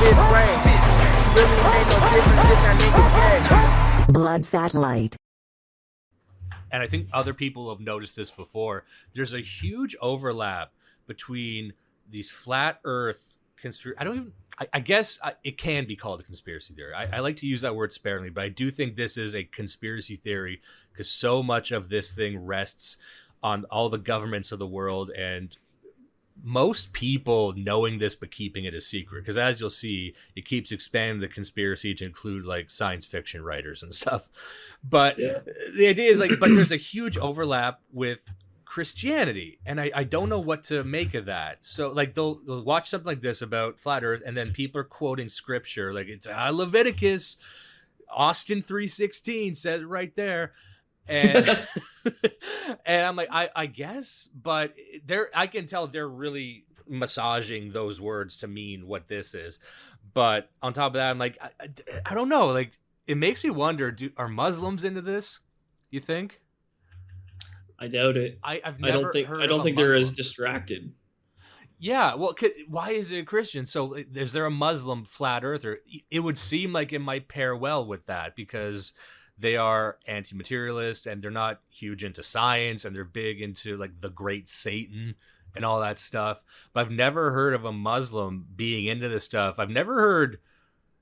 fifth grade. Really ain't no difference if that nigga gay. Blood satellite. And I think other people have noticed this before. There's a huge overlap between these flat Earth conspiracy. I guess it can be called a conspiracy theory. I like to use that word sparingly, but I do think this is a conspiracy theory because so much of this thing rests on all the governments of the world and most people knowing this but keeping it a secret, because as you'll see, it keeps expanding the conspiracy to include like science fiction writers and stuff. But the idea is like, but there's a huge overlap with Christianity, and I don't know what to make of that. So like they'll watch something like this about flat Earth, and then people are quoting scripture like it's Leviticus, Austin 3:16 says it right there. And and I'm like, I guess, but I can tell they're really massaging those words to mean what this is. But on top of that, I'm like, I don't know. Like, it makes me wonder: are Muslims into this? You think? I doubt it. I've never I don't think they're as distracted. Yeah, well, why is it a Christian? So is there a Muslim flat earther? It would seem like it might pair well with that because they are anti-materialist and they're not huge into science and they're big into like the great Satan and all that stuff. But I've never heard of a Muslim being into this stuff. I've never heard,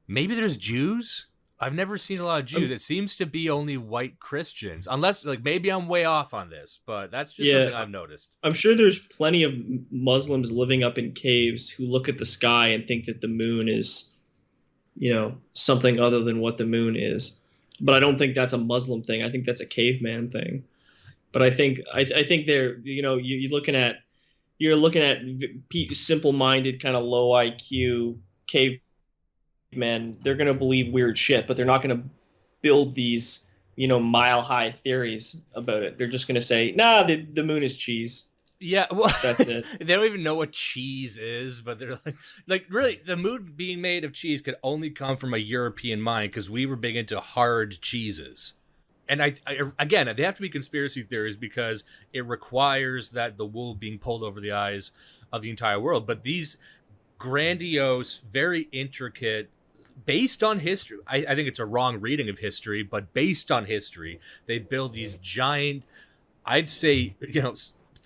maybe there's Jews. I've never seen a lot of Jews. It seems to be only white Christians, unless like maybe I'm way off on this, but that's just something I've noticed. I'm sure there's plenty of Muslims living up in caves who look at the sky and think that the moon is, something other than what the moon is. But I don't think that's a Muslim thing. I think that's a caveman thing. But I think they're, you're looking at simple-minded, kind of low IQ cavemen. They're going to believe weird shit, but they're not going to build these, mile-high theories about it. They're just going to say, nah, the moon is cheese. Yeah, well, that's it. They don't even know what cheese is, but they're like really, the moon being made of cheese could only come from a European mind because we were big into hard cheeses. And I again, they have to be conspiracy theories because it requires that the wool being pulled over the eyes of the entire world. But these grandiose, very intricate, based on history, I think it's a wrong reading of history, but based on history, they build these giant, I'd say,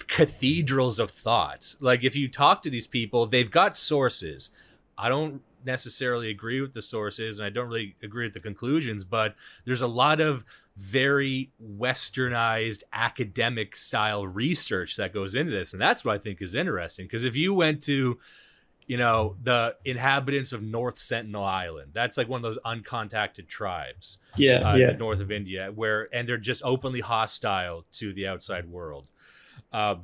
cathedrals of thoughts. Like if you talk to these people, they've got sources. I don't necessarily agree with the sources and I don't really agree with the conclusions, but there's a lot of very westernized academic style research that goes into this, and that's what I think is interesting, because if you went to the inhabitants of North Sentinel Island, that's like one of those uncontacted tribes in the north of India, and they're just openly hostile to the outside world.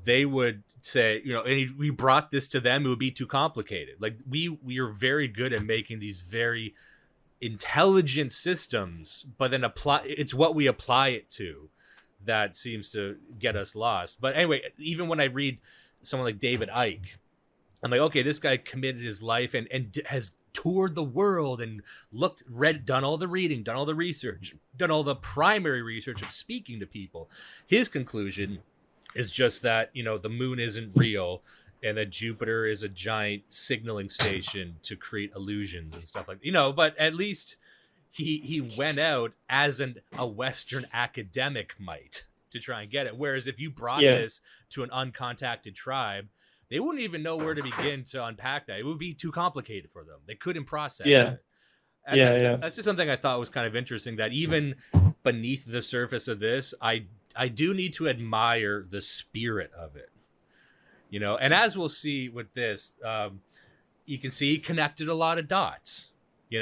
They would say, we brought this to them, it would be too complicated. Like we are very good at making these very intelligent systems, but then it's what we apply it to that seems to get us lost. But anyway, even when I read someone like David Icke, I'm like, okay, this guy committed his life and has toured the world and done all the reading, done all the research, done all the primary research of speaking to people. His conclusion is just that, the moon isn't real and that Jupiter is a giant signaling station to create illusions and stuff like that. But at least he went out as a Western academic might to try and get it. Whereas if you brought this to an uncontacted tribe, they wouldn't even know where to begin to unpack that. It would be too complicated for them. They couldn't process it. And that's just something I thought was kind of interesting, that even beneath the surface of this, I do need to admire the spirit of it, and as we'll see with this, you can see he connected a lot of dots. He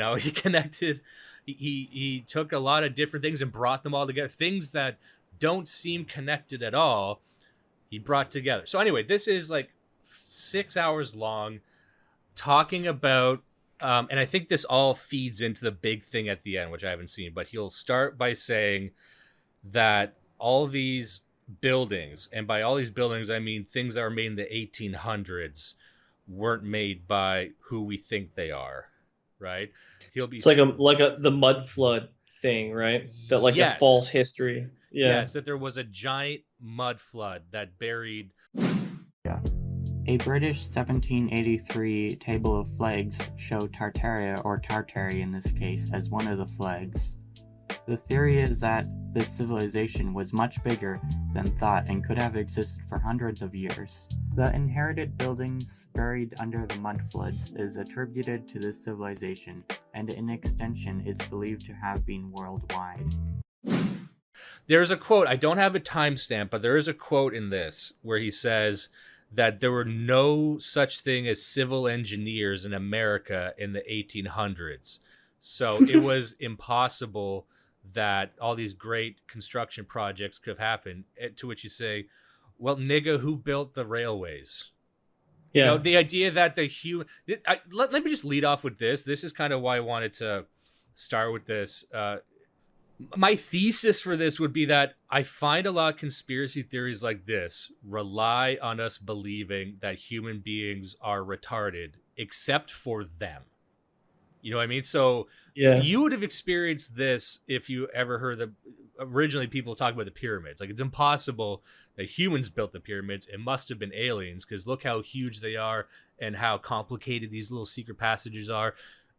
took a lot of different things and brought them all together. Things that don't seem connected at all, he brought together. So anyway, this is like 6 hours long, talking about, and I think this all feeds into the big thing at the end, which I haven't seen, but he'll start by saying that all these buildings, and by all these buildings, I mean things that were made in the 1800s, weren't made by who we think they are, right? It's like the mud flood thing, right? That a false history. Yeah. Yes, that there was a giant mud flood that buried. Yeah. A British 1783 table of flags show Tartaria, or Tartary in this case, as one of the flags. The theory is that this civilization was much bigger than thought and could have existed for hundreds of years. The inherited buildings buried under the mud floods is attributed to this civilization, and in extension is believed to have been worldwide. There's a quote, I don't have a timestamp, but there is a quote in this where he says that there were no such thing as civil engineers in America in the 1800s. So it was impossible that all these great construction projects could have happened. To which you say, well, nigga, who built the railways? Yeah. You know, the idea that the human... Let me just lead off with this. This is kind of why I wanted to start with this. My thesis for this would be that I find a lot of conspiracy theories like this rely on us believing that human beings are retarded, except for them. You know what I mean? So Yeah. you would have experienced this if you ever heard originally people talk about the pyramids. Like, it's impossible that humans built the pyramids. It must have been aliens, because look how huge they are and how complicated these little secret passages are.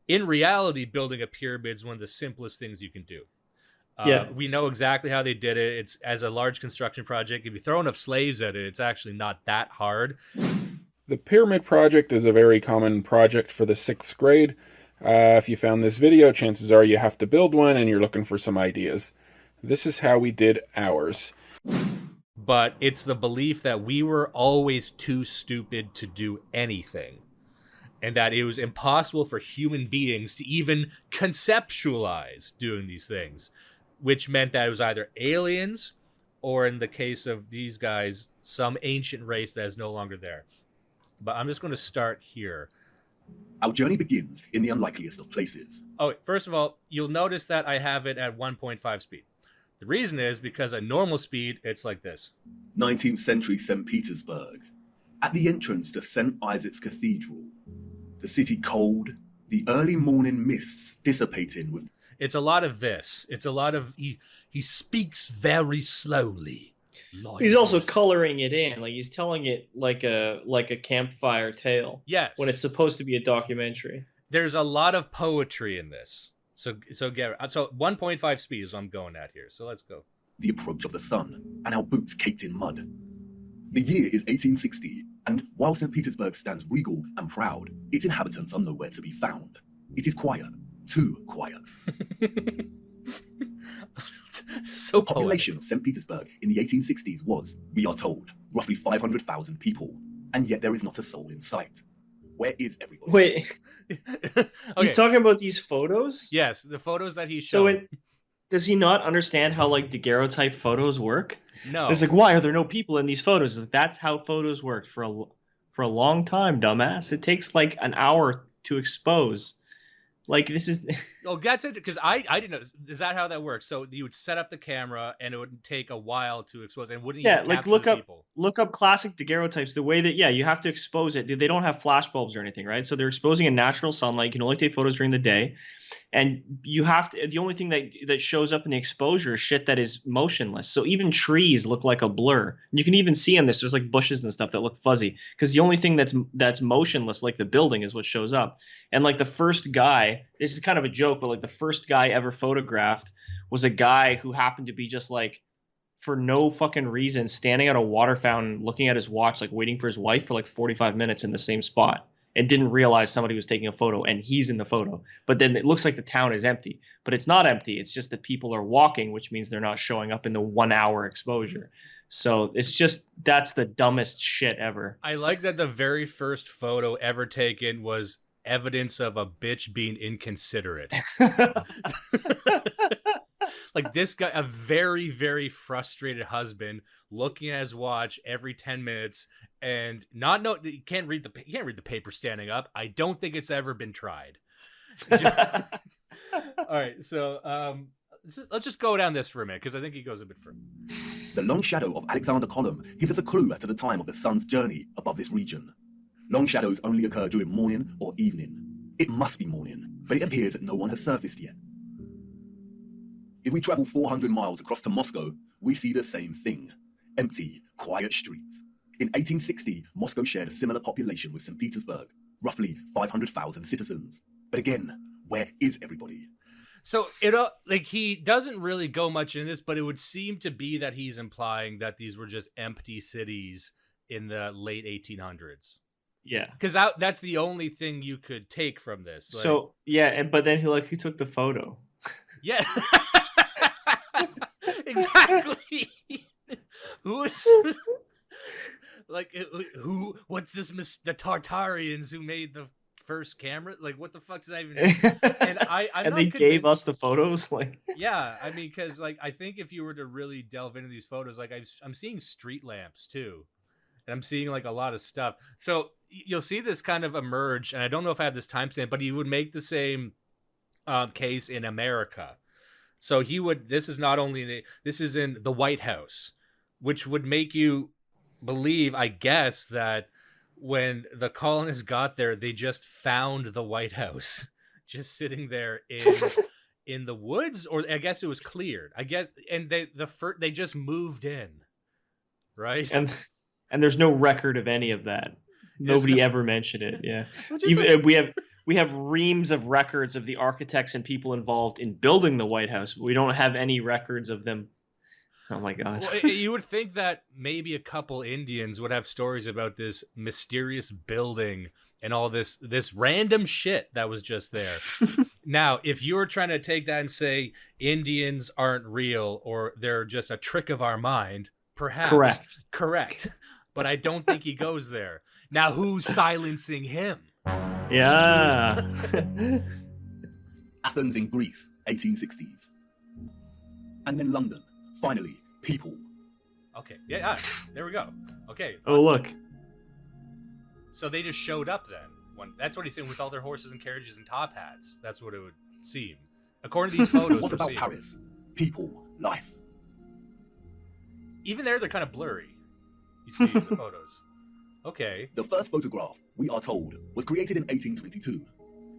In reality, building a pyramid is one of the simplest things you can do. We know exactly how they did it. It's as a large construction project. If you throw enough slaves at it, it's actually not that hard. The pyramid project is a very common project for the 6th grade. If you found this video, chances are you have to build one and you're looking for some ideas. This is how we did ours. But it's the belief that we were always too stupid to do anything, and that it was impossible for human beings to even conceptualize doing these things, which meant that it was either aliens or, in the case of these guys, some ancient race that is no longer there. But I'm just going to start here. Our journey begins in the unlikeliest of places. Oh, first of all, you'll notice that I have it at 1.5 speed. The reason is because at normal speed, it's like this. 19th century St. Petersburg. At the entrance to St. Isaac's Cathedral. The city cold, the early morning mists dissipating with... It's a lot of this. It's a lot of... He speaks very slowly. He's also coloring it in, like he's telling it like a campfire tale. Yes. When it's supposed to be a documentary. There's a lot of poetry in this. So 1.5 speed is what I'm going at here. So let's go. The approach of the sun, and our boots caked in mud. The year is 1860, and while St. Petersburg stands regal and proud, its inhabitants are nowhere to be found. It is quiet, too quiet. So the population of St. Petersburg in the 1860s was, we are told, roughly 500,000 people, and yet there is not a soul in sight. Where is everybody? Wait, Okay. He's talking about these photos? Yes, the photos that he showed. So does he not understand how like daguerreotype photos work? No. It's like, why are there no people in these photos? That's how photos worked for a long time, dumbass. It takes like an hour to expose. Like, this is... Oh, that's it, because I didn't know. Is that how that works? So you would set up the camera, and it would take a while to expose, and wouldn't you like capture the people? look up classic daguerreotypes. The way that you have to expose it. They don't have flash bulbs or anything, right? So they're exposing in natural sunlight. You can only take photos during the day, and you have to. The only thing that shows up in the exposure is shit that is motionless. So even trees look like a blur. And you can even see in this, there's like bushes and stuff that look fuzzy, because the only thing that's motionless, like the building, is what shows up. And like the first guy, this is kind of a joke, but like the first guy ever photographed was a guy who happened to be just like, for no fucking reason, standing at a water fountain, looking at his watch, like waiting for his wife for like 45 minutes in the same spot, and didn't realize somebody was taking a photo, and he's in the photo. But then it looks like the town is empty, but it's not empty. It's just that people are walking, which means they're not showing up in the 1 hour exposure. So it's just, that's the dumbest shit ever. I like that the very first photo ever taken was evidence of a bitch being inconsiderate. Like this guy, a very, very frustrated husband, looking at his watch every 10 minutes and he can't read the paper standing up. I don't think it's ever been tried. All right, so let's just go down this for a minute, because I think he goes a bit further. The long shadow of Alexander Column gives us a clue as to the time of the sun's journey above this region. Long shadows only occur during morning or evening. It must be morning, but it appears that no one has surfaced yet. If we travel 400 miles across to Moscow, we see the same thing. Empty, quiet streets. In 1860, Moscow shared a similar population with St. Petersburg, roughly 500,000 citizens. But again, where is everybody? So like he doesn't really go much in this, but it would seem to be that he's implying that these were just empty cities in the late 1800s. Yeah. Because that's the only thing you could take from this. Like, So yeah, but then who took the photo? yeah, exactly. Who's like who? What's this? The Tartarians who made the first camera? Like, what the fuck does that even mean? And I'm and not they convinced. gave us the photos. Like, Yeah, I mean, because like I think if you were to really delve into these photos, like I'm seeing street lamps too, and I'm seeing like a lot of stuff. So you'll see this kind of emerge, and I don't know if I have this timestamp, but he would make the same case in America. So he would. This is not only this is in the White House, which would make you believe, I guess, that when the colonists got there, they just found the White House just sitting there in the woods, or I guess it was cleared. I guess, and they just moved in, right? and there's no record of any of that. Nobody ever mentioned it. Yeah, even, we have reams of records of the architects and people involved in building the White House. We don't have any records of them. Oh my God. Well, you would think that maybe a couple Indians would have stories about this mysterious building and all this random shit that was just there. Now, if you were trying to take that and say Indians aren't real or they're just a trick of our mind, perhaps. Correct. But I don't think he goes there. Now, who's silencing him? Yeah. Athens in Greece, 1860s. And then London. Finally, people. Okay. Yeah. There we go. Okay. Oh, look. So they just showed up then. That's what he's saying, with all their horses and carriages and top hats. That's what it would seem. According to these photos. What about Paris? People, life. Even there, they're kind of blurry. You see the photos. Okay. The first photograph, we are told, was created in 1822.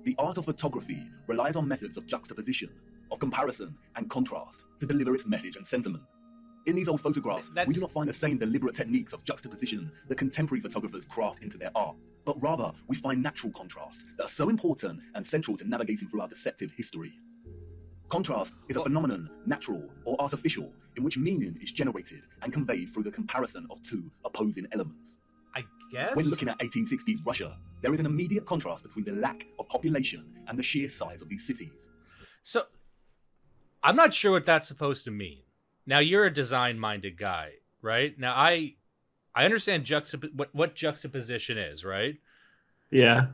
The art of photography relies on methods of juxtaposition, of comparison and contrast to deliver its message and sentiment. In these old photographs, we do not find the same deliberate techniques of juxtaposition that contemporary photographers craft into their art, but rather we find natural contrasts that are so important and central to navigating through our deceptive history. Contrast is a phenomenon, natural or artificial, in which meaning is generated and conveyed through the comparison of two opposing elements. I guess? When looking at 1860s Russia, there is an immediate contrast between the lack of population and the sheer size of these cities. So, I'm not sure what that's supposed to mean. Now, you're a design-minded guy, right? Now, I understand what juxtaposition is, right? Yeah.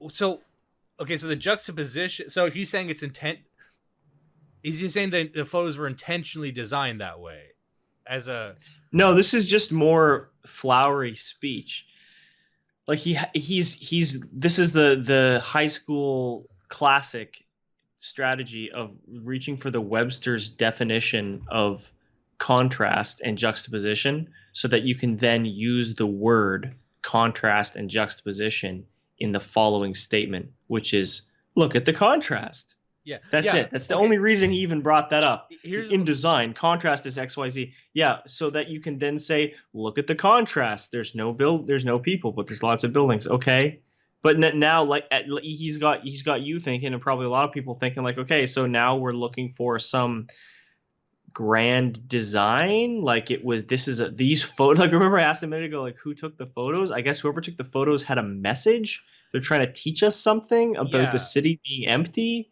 So, okay, so the juxtaposition... So, he's saying it's intent... Is he saying that the photos were intentionally designed that way? As a... No, this is just more flowery speech. Like he's this is the high school classic strategy of reaching for the Webster's definition of contrast and juxtaposition so that you can then use the word contrast and juxtaposition in the following statement, which is, look at the contrast. Yeah. That's it. That's the only reason he even brought that up. Here's in design, contrast is XYZ. Yeah, so that you can then say, look at the contrast. There's no people, but there's lots of buildings. Okay. But now, like, he's got you thinking, and probably a lot of people thinking, like, okay, so now we're looking for some grand design. Like these photos. Like, remember I asked a minute ago, like, who took the photos? I guess whoever took the photos had a message. They're trying to teach us something about the city being empty.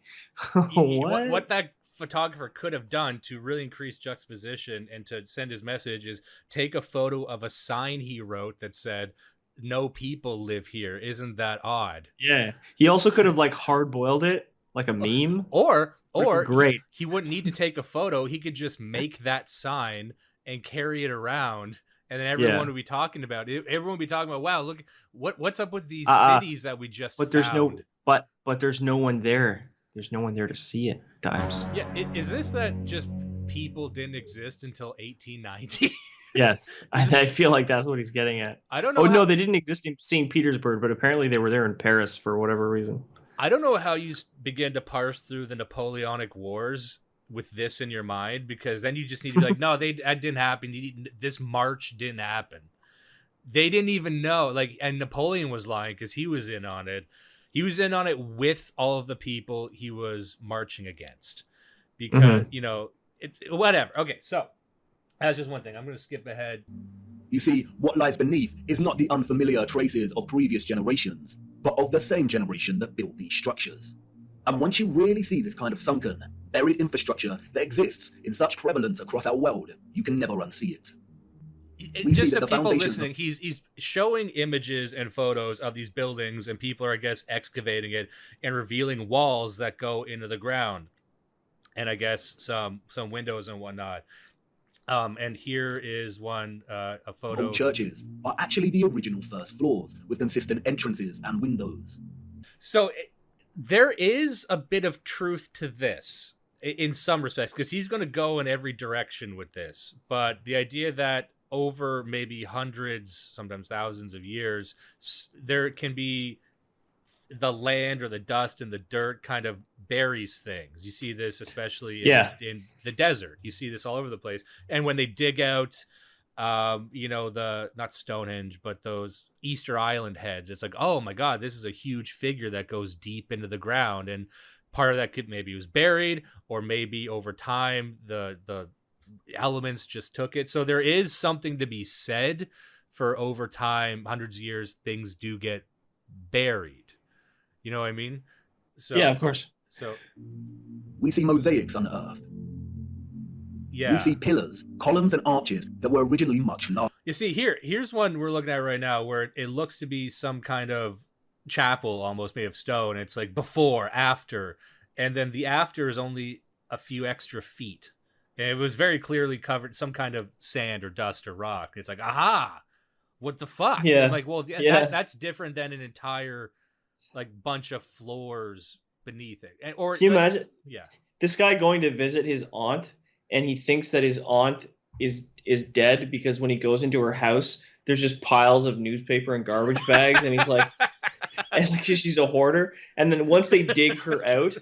What that photographer could have done to really increase juxtaposition and to send his message is take a photo of a sign he wrote that said, "No people live here. Isn't that odd?" Yeah. He also could have like hard boiled it like a meme. Or great. He wouldn't need to take a photo. He could just make that sign and carry it around, and then everyone would be talking about it. Everyone would be talking about, wow, look, what's up with these cities that we just found? There's no one there. There's no one there to see it, Dimes. Yeah, is this that just people didn't exist until 1890? Yes, I feel like that's what he's getting at. I don't know. Oh, no, they didn't exist in St. Petersburg, but apparently they were there in Paris for whatever reason. I don't know how you begin to parse through the Napoleonic Wars with this in your mind, because then you just need to be like, no, that didn't happen. This march didn't happen. They didn't even know. Like, and Napoleon was lying because he was in on it. He was in on it with all of the people he was marching against, because you know, it's whatever. Okay, so that's just one thing. I'm going to skip ahead. You see, what lies beneath is not the unfamiliar traces of previous generations, but of the same generation that built these structures. And once you really see this kind of sunken, buried infrastructure that exists in such prevalence across our world, you can never unsee it. Just the people listening, he's showing images and photos of these buildings, and people are, I guess, excavating it and revealing walls that go into the ground, and I guess some windows and whatnot. And here is one, a photo. Old churches are actually the original first floors with consistent entrances and windows. So there is a bit of truth to this in some respects, because he's going to go in every direction with this. But the idea that over maybe hundreds, sometimes thousands of years, there can be the land or the dust and the dirt kind of buries things. You see this especially in the desert. You see this all over the place. And when they dig out, you know, not Stonehenge, but those Easter Island heads, it's like, oh my God, this is a huge figure that goes deep into the ground. And part of that could maybe was buried, or maybe over time the elements just took it. So there is something to be said for over time, hundreds of years, things do get buried. You know what I mean? So yeah, of course. So we see mosaics unearthed. Yeah. We see pillars, columns, and arches that were originally much larger. You see, here's one we're looking at right now where it looks to be some kind of chapel almost made of stone. It's like before, after, and then the after is only a few extra feet. And it was very clearly covered some kind of sand or dust or rock. It's like, aha, what the fuck? Yeah. I'm like, well, that's different than an entire like bunch of floors beneath it. Or can you imagine? Yeah. This guy going to visit his aunt, and he thinks that his aunt is dead because when he goes into her house, there's just piles of newspaper and garbage bags, and he's like, and like she's a hoarder. And then once they dig her out,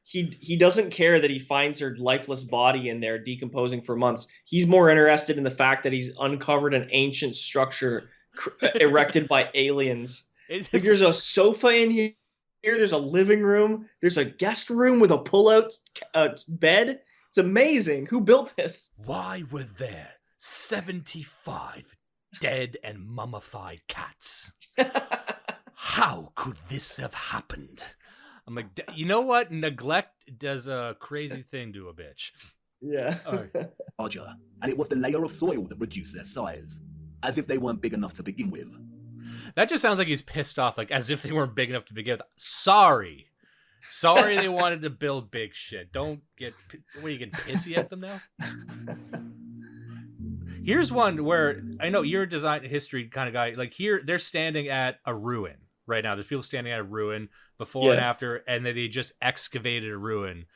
he doesn't care that he finds her lifeless body in there decomposing for months. He's more interested in the fact that he's uncovered an ancient structure erected by aliens. Like, there's a sofa in here. There's a living room. There's a guest room with a pull-out bed. It's amazing. Who built this? Why were there 75 dead and mummified cats? How could this have happened? I'm like, you know what? Neglect does a crazy thing to a bitch. Yeah. Larger, and it was the layer of soil that reduced their size, as if they weren't big enough to begin with. That just sounds like he's pissed off, like as if they weren't big enough to begin with. Sorry they wanted to build big shit. Don't get, what, you get pissy at them now? Here's one where I know you're a design history kind of guy. Like here, they're standing at a ruin right now. There's people standing at a ruin before and after, and they just excavated a ruin.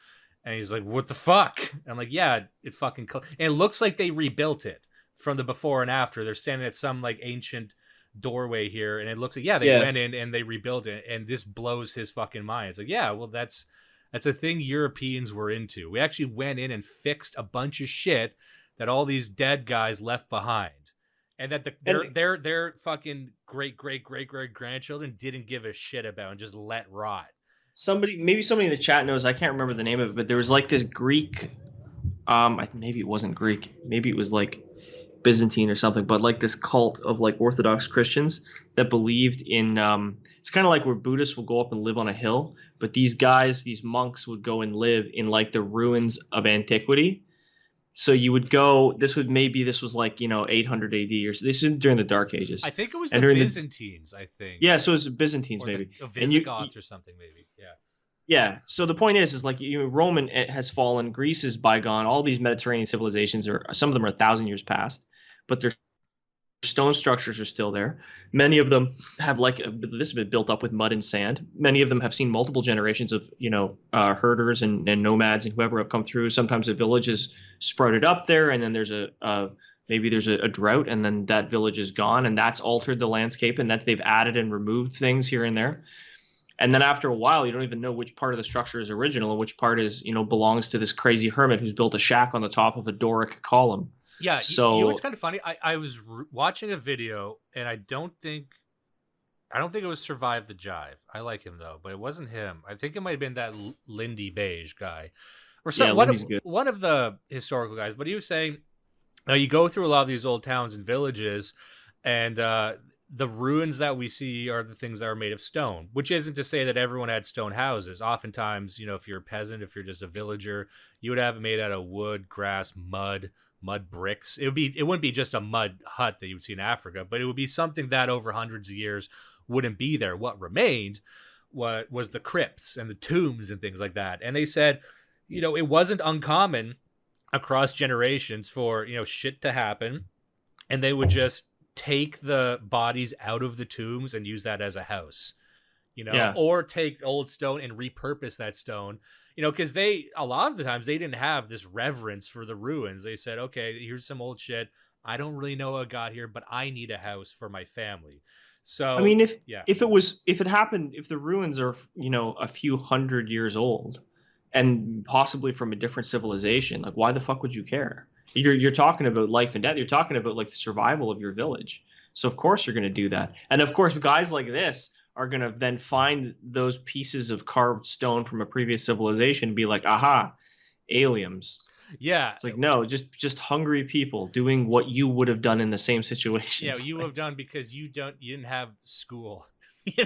And he's like, what the fuck? And I'm like, yeah, it fucking, and it looks like they rebuilt it from the before and after. They're standing at some like ancient doorway here, and it looks like they went in and they rebuilt it, and this blows his fucking mind. It's like, yeah, well, that's a thing Europeans were into. We actually went in and fixed a bunch of shit that all these dead guys left behind, and that their fucking great grandchildren didn't give a shit about and just let rot. Maybe somebody in the chat knows. I can't remember the name of it, but there was like this Greek, maybe it wasn't Greek, maybe it was like Byzantine or something, but like this cult of like Orthodox Christians that believed in it's kind of like where Buddhists will go up and live on a hill, but these monks would go and live in like the ruins of antiquity. So you would go, this was like, 800 AD, or this is during the Dark Ages. I think it was the Byzantines, I think. Yeah, so it was Byzantines, or maybe. The Visigoths or something, maybe. Yeah. Yeah. So the point is like Roman has fallen, Greece is bygone. All these Mediterranean civilizations some of them are 1,000 years past, but their stone structures are still there. Many of them have this has been built up with mud and sand. Many of them have seen multiple generations of herders and nomads and whoever have come through. Sometimes a village is sprouted up there, and then there's maybe there's a drought, and then that village is gone, and that's altered the landscape, and that they've added and removed things here and there. And then after a while, you don't even know which part of the structure is original and which part is, belongs to this crazy hermit who's built a shack on the top of a Doric column. Yeah. So it's kind of funny. I was watching a video, and I don't think it was Survive the Jive. I like him though, but it wasn't him. I think it might have been that Lindy Beige guy, or some one of the historical guys. But he was saying, you go through a lot of these old towns and villages, and the ruins that we see are the things that are made of stone, which isn't to say that everyone had stone houses. Oftentimes, if you're a peasant, if you're just a villager, you would have it made out of wood, grass, mud bricks. It wouldn't be just a mud hut that you would see in Africa, but it would be something that over hundreds of years wouldn't be there. What remained was the crypts and the tombs and things like that. And they said, it wasn't uncommon across generations for, shit to happen, and they would just take the bodies out of the tombs and use that as a house, or take old stone and repurpose that stone, because a lot of the times they didn't have this reverence for the ruins. They said, okay, here's some old shit. I don't really know how it got here, but I need a house for my family. So, I mean, if it happened, if the ruins are, a few hundred years old and possibly from a different civilization, like, why the fuck would you care? You're talking about life and death. You're talking about like the survival of your village. So of course you're going to do that. And of course, guys like this are going to then find those pieces of carved stone from a previous civilization and be like, aha, aliens. Yeah. It's like, no, just hungry people doing what you would have done in the same situation. Yeah, you have done because you didn't have school. They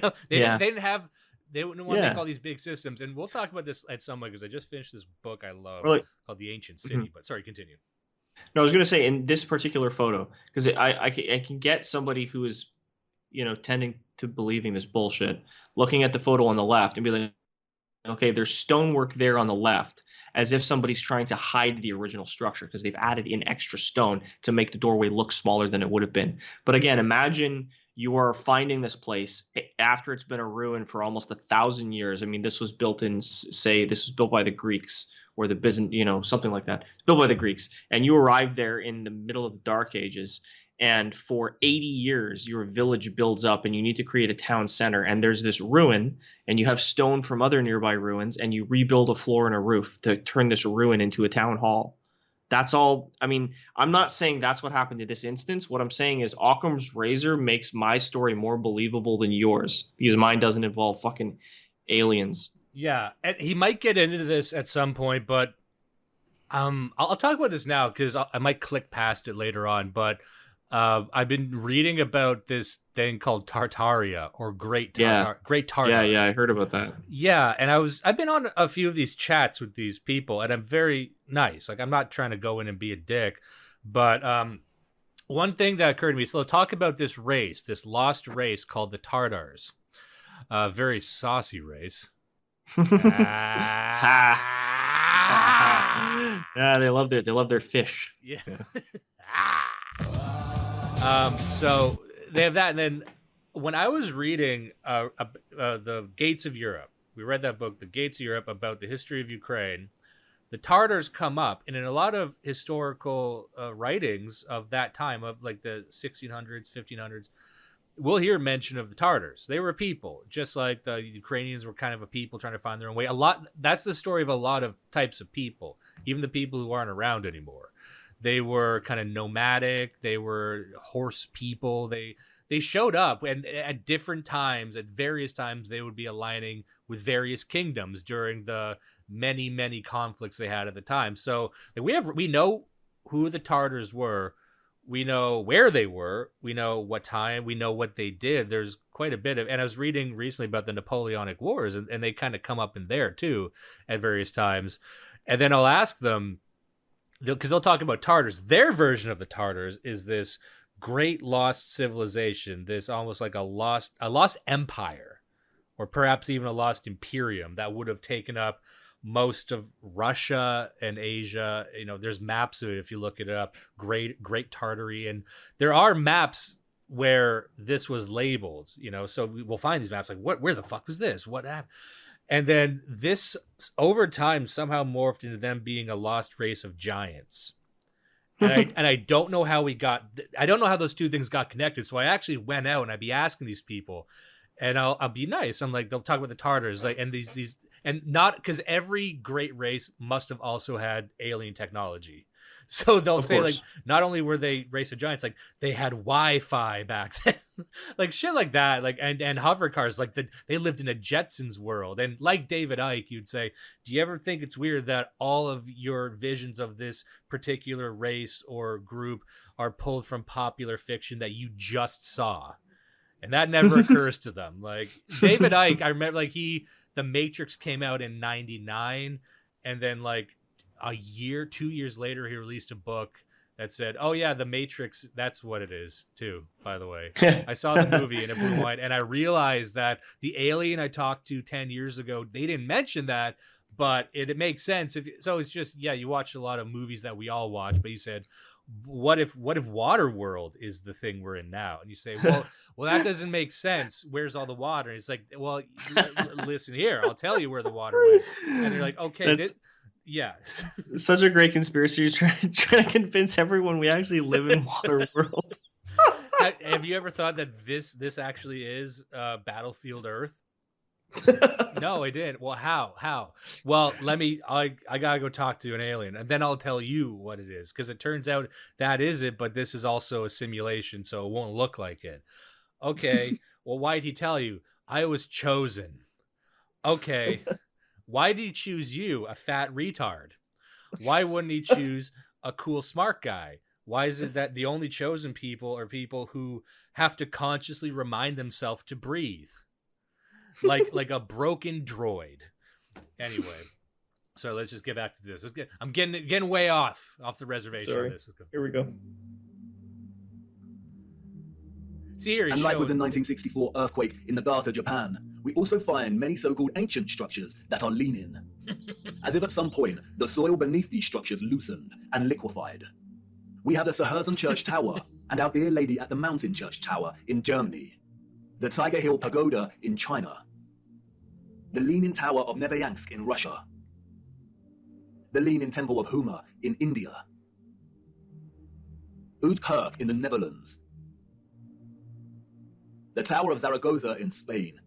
wouldn't want to make all these big systems. And we'll talk about this at some point because I just finished this book I love called The Ancient City. Mm-hmm. But sorry, continue. No, I was going to say in this particular photo, because I can get somebody who is, tending to believing this bullshit, looking at the photo on the left and be like, okay, there's stonework there on the left, as if somebody's trying to hide the original structure because they've added in extra stone to make the doorway look smaller than it would have been. But again, imagine you are finding this place after it's been a ruin for almost 1,000 years. I mean, this was built by the Greeks or the Byzantine, something like that. It's built by the Greeks. And you arrive there in the middle of the Dark Ages. And for 80 years, your village builds up and you need to create a town center. And there's this ruin and you have stone from other nearby ruins and you rebuild a floor and a roof to turn this ruin into a town hall. That's all. I mean, I'm not saying that's what happened in this instance. What I'm saying is Occam's razor makes my story more believable than yours because mine doesn't involve fucking aliens. Yeah, and he might get into this at some point, but I'll talk about this now because I might click past it later on. But I've been reading about this thing called Tartaria or Great Tartar. Yeah, I heard about that. Yeah, and I've been on a few of these chats with these people, and I'm very nice. Like, I'm not trying to go in and be a dick, but one thing that occurred to me. So they'll talk about this lost race called the Tartars, very saucy race. Yeah, they love their fish. Yeah. So they have that, and then when I was reading the Gates of Europe, we read that book, The Gates of Europe, about the history of Ukraine. The Tartars come up, and in a lot of historical writings of that time, of like the 1600s, 1500s, we'll hear mention of the Tartars. They were a people, just like the Ukrainians were kind of a people trying to find their own way. That's the story of a lot of types of people, even the people who aren't around anymore. They were kind of nomadic. They were horse people. They showed up, and at different times, at various times, they would be aligning with various kingdoms during the many, many conflicts they had at the time. So we know who the Tartars were. We know where they were. We know what time. We know what they did. There's quite a bit of, and I was reading recently about the Napoleonic Wars, and they kind of come up in there too at various times. And then I'll ask them, because they'll talk about Tartars. Their version of the Tartars is this great lost civilization, this almost like a lost empire, or perhaps even a lost imperium that would have taken up most of Russia and Asia. There's maps of it if you look it up. Great Tartary, and there are maps where this was labeled. So we'll find these maps like, where the fuck was this? What happened? And then this, over time, somehow morphed into them being a lost race of giants. And I don't know how I don't know how those two things got connected. So I actually went out and I'd be asking these people, and I'll be nice. I'm like, they'll talk about the Tartars, like, and these, and not because every great race must have also had alien technology. So they'll say course. like, not only were they race of giants, like they had Wi-Fi back then, like shit like that, like and hover cars, like they lived in a Jetsons world. And like David Icke, you'd say, do you ever think it's weird that all of your visions of this particular race or group are pulled from popular fiction that you just saw? And that never occurs to them. Like David Icke, I remember like The Matrix came out in '99, and then like 2 years later, he released a book that said, "Oh yeah, The Matrix, that's what it is too." By the way, I saw the movie and it blew my mind, and I realized that the alien I talked to 10 years ago, they didn't mention that, but it makes sense. So it's just, yeah, you watch a lot of movies that we all watch, but you said, what if Waterworld is the thing we're in now? And you say, well, that doesn't make sense. Where's all the water? And it's like, well, listen here, I'll tell you where the water went. And you're like, okay, yeah. Such a great conspiracy. You're trying to convince everyone we actually live in Waterworld. Have you ever thought that this actually is Battlefield Earth? No, I didn't. Well, how? Well, I gotta go talk to an alien, and then I'll tell you what it is, because it turns out that is it, but this is also a simulation, so it won't look like it. Okay. Well, why did he tell you? I was chosen. Okay. Why did he choose you, a fat retard? Why wouldn't he choose a cool, smart guy? Why is it that the only chosen people are people who have to consciously remind themselves to breathe? Like a broken droid. Anyway, so let's just get back to this. I'm getting way off the reservation. Sorry. On this. Here we go. See here, And like with the 1964 earthquake in Nagata, Japan, we also find many so-called ancient structures that are leaning. As if at some point, the soil beneath these structures loosened and liquefied. We have the Sahersen Church Tower and Our Dear Lady at the Mountain Church Tower in Germany, the Tiger Hill Pagoda in China, the Leaning Tower of Neveyansk in Russia, the Leaning Temple of Huma in India, Oud-Kirk in the Netherlands, the Tower of Zaragoza in Spain,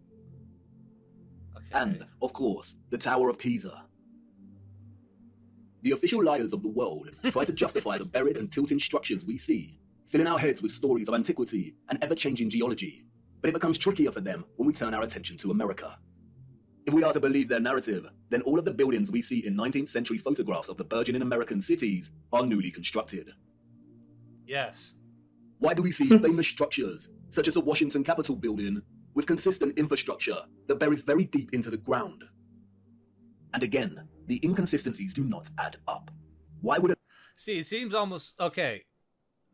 and, of course, the Tower of Pisa. The official liars of the world try to justify the buried and tilting structures we see, filling our heads with stories of antiquity and ever-changing geology, but it becomes trickier for them when we turn our attention to America. If we are to believe their narrative, then all of the buildings we see in 19th century photographs of the burgeoning American cities are newly constructed. Yes. Why do we see famous structures, such as the Washington Capitol building, with consistent infrastructure that buries very deep into the ground? And again, the inconsistencies do not add up. Why would it... See, it seems almost... Okay,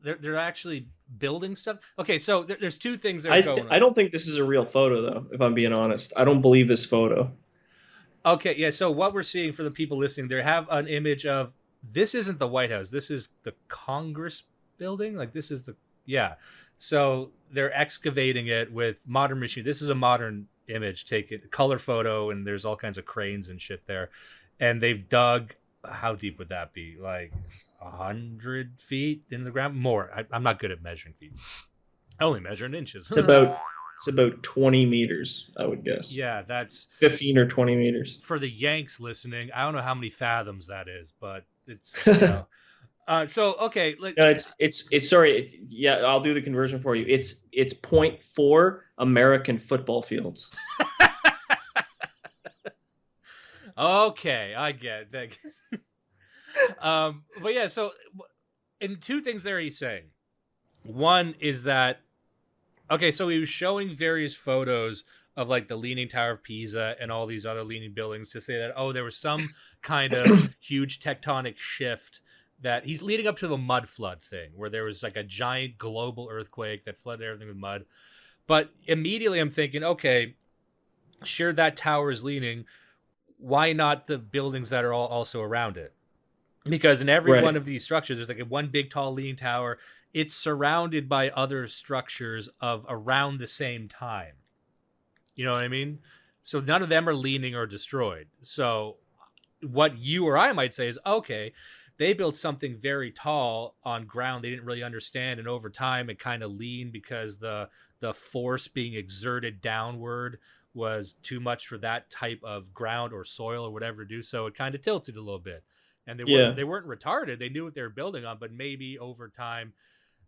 they're actually building stuff? Okay, so there's two things that are going on. I don't think this is a real photo, though, if I'm being honest. I don't believe this photo. Okay, yeah, so what we're seeing for the people listening, they have an image of... This isn't the White House. This is the Congress building? Like, this is the... Yeah. So they're excavating it with modern machine. This is a modern image, take it, color photo, and there's all kinds of cranes and shit there. And they've dug, how deep would that be? Like 100 feet in the ground? More. I'm not good at measuring feet. I only measure in inches. It's about 20 meters, I would guess. Yeah, that's 15 or 20 meters. For the Yanks listening, I don't know how many fathoms that is, but it's, you know. So okay, no, it's sorry. Yeah, I'll do the conversion for you. It's 0.4 American football fields. Okay, I get that. But yeah, so and two things there he's saying. One is that okay, so he was showing various photos of like the Leaning Tower of Pisa and all these other leaning buildings to say that there was some kind of huge tectonic shift. That he's leading up to the mud flood thing, where there was like a giant global earthquake that flooded everything with mud. But immediately I'm thinking, okay, sure, that tower is leaning. Why not the buildings that are all also around it? Because in every one of these structures, there's like a one big tall leaning tower. It's surrounded by other structures of around the same time. You know what I mean? So none of them are leaning or destroyed. So what you or I might say is, okay, they built something very tall on ground they didn't really understand, and over time it kind of leaned because the the force being exerted downward was too much for that type of ground or soil or whatever to do. So it kind of tilted a little bit. And they weren't retarded. They knew what they were building on, but maybe over time,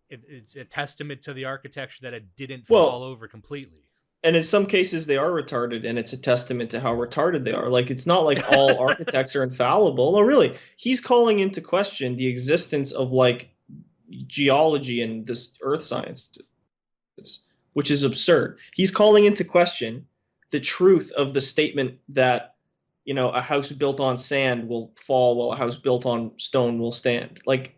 it's a testament to the architecture that it didn't fall over completely. And in some cases they are retarded, and it's a testament to how retarded they are. Like, it's not like all architects are infallible. No, really. He's calling into question the existence of like geology and this earth science, which is absurd. He's calling into question the truth of the statement that, you know, a house built on sand will fall while a house built on stone will stand. Like,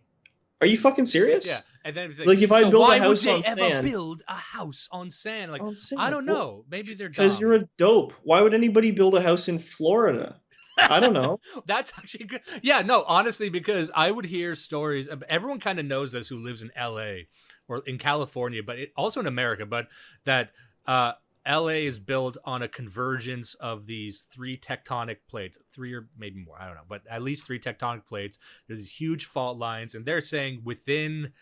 are you fucking serious? Yeah. And then like if I build a house on sand, why would they ever build a house on sand? Like, on sand? I don't know. Well, maybe they're dumb. Because you're a dope. Why would anybody build a house in Florida? I don't know. That's actually good. Yeah, no, honestly, because I would hear stories. Everyone kind of knows this who lives in LA or in California, but also in America. But that LA is built on a convergence of these 3 tectonic plates, 3 or maybe more. I don't know, but at least 3 tectonic plates. There's these huge fault lines, and they're saying within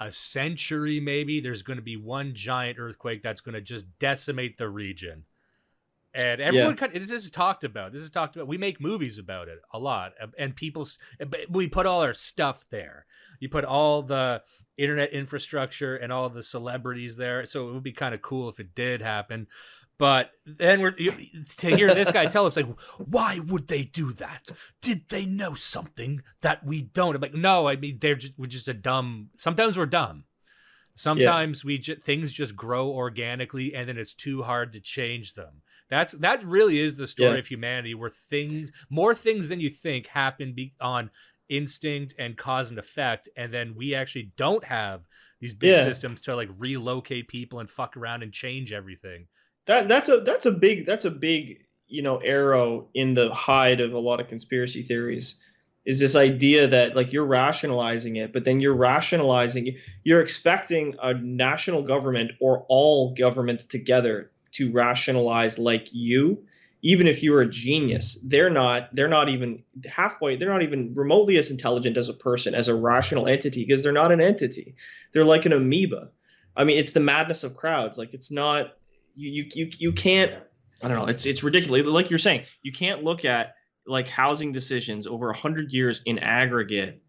a century, maybe there's going to be one giant earthquake that's going to just decimate the region. And everyone this is talked about. We make movies about it a lot, and we put all our stuff there. You put all the internet infrastructure and all the celebrities there, so it would be kind of cool if it did happen. But then to hear this guy tell us, like, why would they do that? Did they know something that we don't? I'm like, no, I mean, we're just a dumb. Sometimes we're dumb. Sometimes things just grow organically, and then it's too hard to change them. That really is the story of humanity, where more things than you think happen on instinct and cause and effect, and then we actually don't have these big systems to like relocate people and fuck around and change everything. That's a big, you know, arrow in the hide of a lot of conspiracy theories, is this idea that like you're rationalizing it, but then you're expecting a national government or all governments together to rationalize like you. Even if you're a genius, they're not even remotely as intelligent as a person, as a rational entity, because they're not an entity. They're like an amoeba. I mean, it's the madness of crowds. Like, it's not. You can't, I don't know, it's ridiculous. Like you're saying, you can't look at like housing decisions over 100 years in aggregate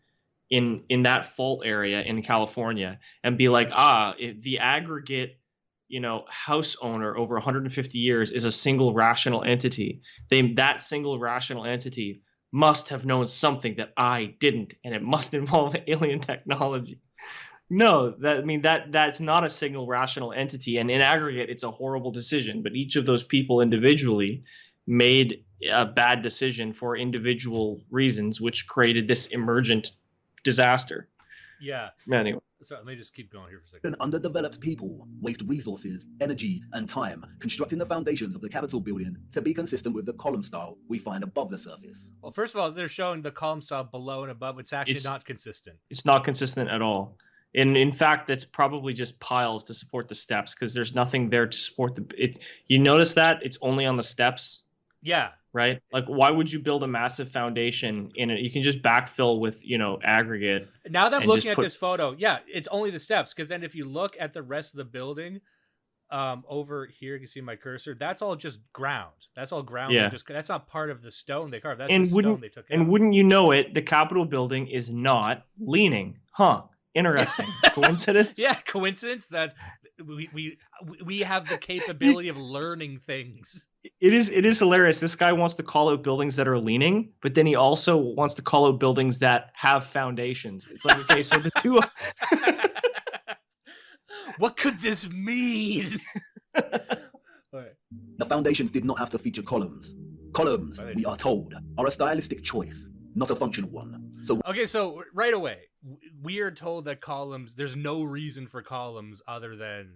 in that fault area in California and be like, the aggregate, you know, house owner over 150 years is a single rational entity. That single rational entity must have known something that I didn't, and it must involve alien technology. No, that's not a single rational entity, and in aggregate, it's a horrible decision. But each of those people individually made a bad decision for individual reasons, which created this emergent disaster. Yeah. Anyway, so let me just keep going here for a second. Underdeveloped people waste resources, energy, and time constructing the foundations of the Capitol building to be consistent with the column style we find above the surface. Well, first of all, they're showing the column style below and above. It's actually not consistent. It's not consistent at all. And in fact, that's probably just piles to support the steps, because there's nothing there to support it. You notice that it's only on the steps? Yeah. Right? Like, why would you build a massive foundation in it? You can just backfill with, you know, aggregate. Now that I'm looking at this photo, it's only the steps. Because then if you look at the rest of the building, over here, you can see my cursor. That's all just ground. That's all ground. Yeah. That's not part of the stone they carved. That's the stone they took out. And wouldn't you know it, the Capitol building is not leaning. Huh. Interesting. Coincidence? Yeah, coincidence that we have the capability of learning things. It is hilarious. This guy wants to call out buildings that are leaning, but then he also wants to call out buildings that have foundations. It's like, okay, so the two. What could this mean? Right. The foundations did not have to feature columns. Columns, we are told, are a stylistic choice, not a functional one. So right away, we are told that columns, there's no reason for columns other than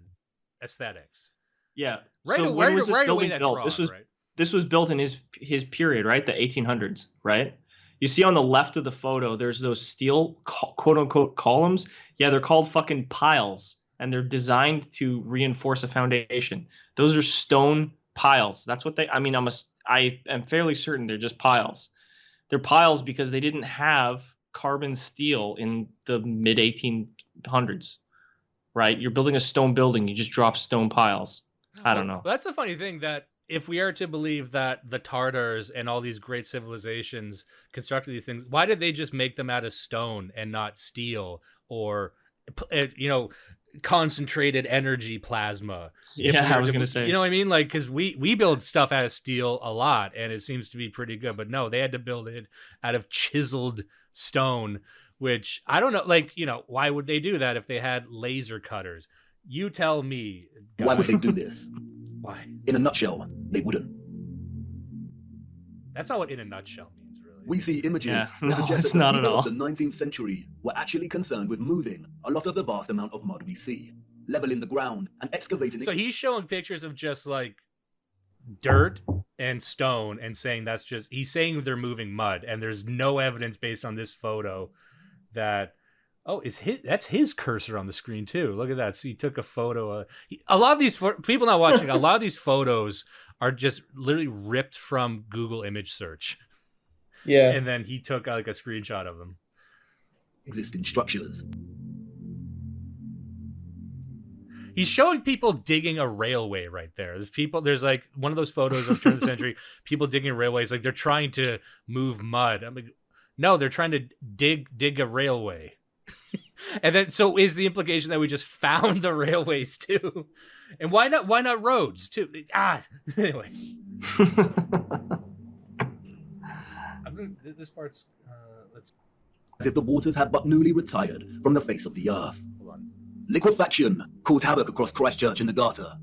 aesthetics. Yeah. Right away, that's built? wrong, This was built in his period, right? The 1800s, right? You see on the left of the photo, there's those steel quote unquote columns. Yeah, they're called fucking piles, and they're designed to reinforce a foundation. Those are stone piles. That's what I am fairly certain they're just piles. They're piles because they didn't have carbon steel in the mid 1800s, right? You're building a stone building, you just drop stone piles. I don't know. That's a funny thing, that if we are to believe that the Tartars and all these great civilizations constructed these things, why did they just make them out of stone and not steel or, concentrated energy plasma? Yeah, I was going to say. You know what I mean? Like, because we build stuff out of steel a lot, and it seems to be pretty good. But no, they had to build it out of chiseled stone, which I don't know. Like, why would they do that if they had laser cutters? You tell me. Guys. Why would they do this? Why? In a nutshell, they wouldn't. That's not what "in a nutshell" means, really. We see images Yeah, that no, suggest it's that not the at people all. of the 19th century were actually concerned with moving a lot of the vast amount of mud we see, leveling the ground and excavating So it. he's showing pictures of just like dirt and stone and saying he's saying they're moving mud, and there's no evidence based on this photo that that's his cursor on the screen too. Look at that. So he took a photo. A lot of these people not watching, a lot of these photos are just literally ripped from Google image search. Yeah. And then he took like a screenshot of them. Existing structures. He's showing people digging a railway right there. There's like one of those photos of turn of the century, people digging railways, like they're trying to move mud. I'm like, no, they're trying to dig a railway. And then, so is the implication that we just found the railways too? And why not roads too? Anyway. This part's, let's. As if the waters had but newly retired from the face of the earth. Hold on. Liquefaction caused havoc across Christchurch and the Garter.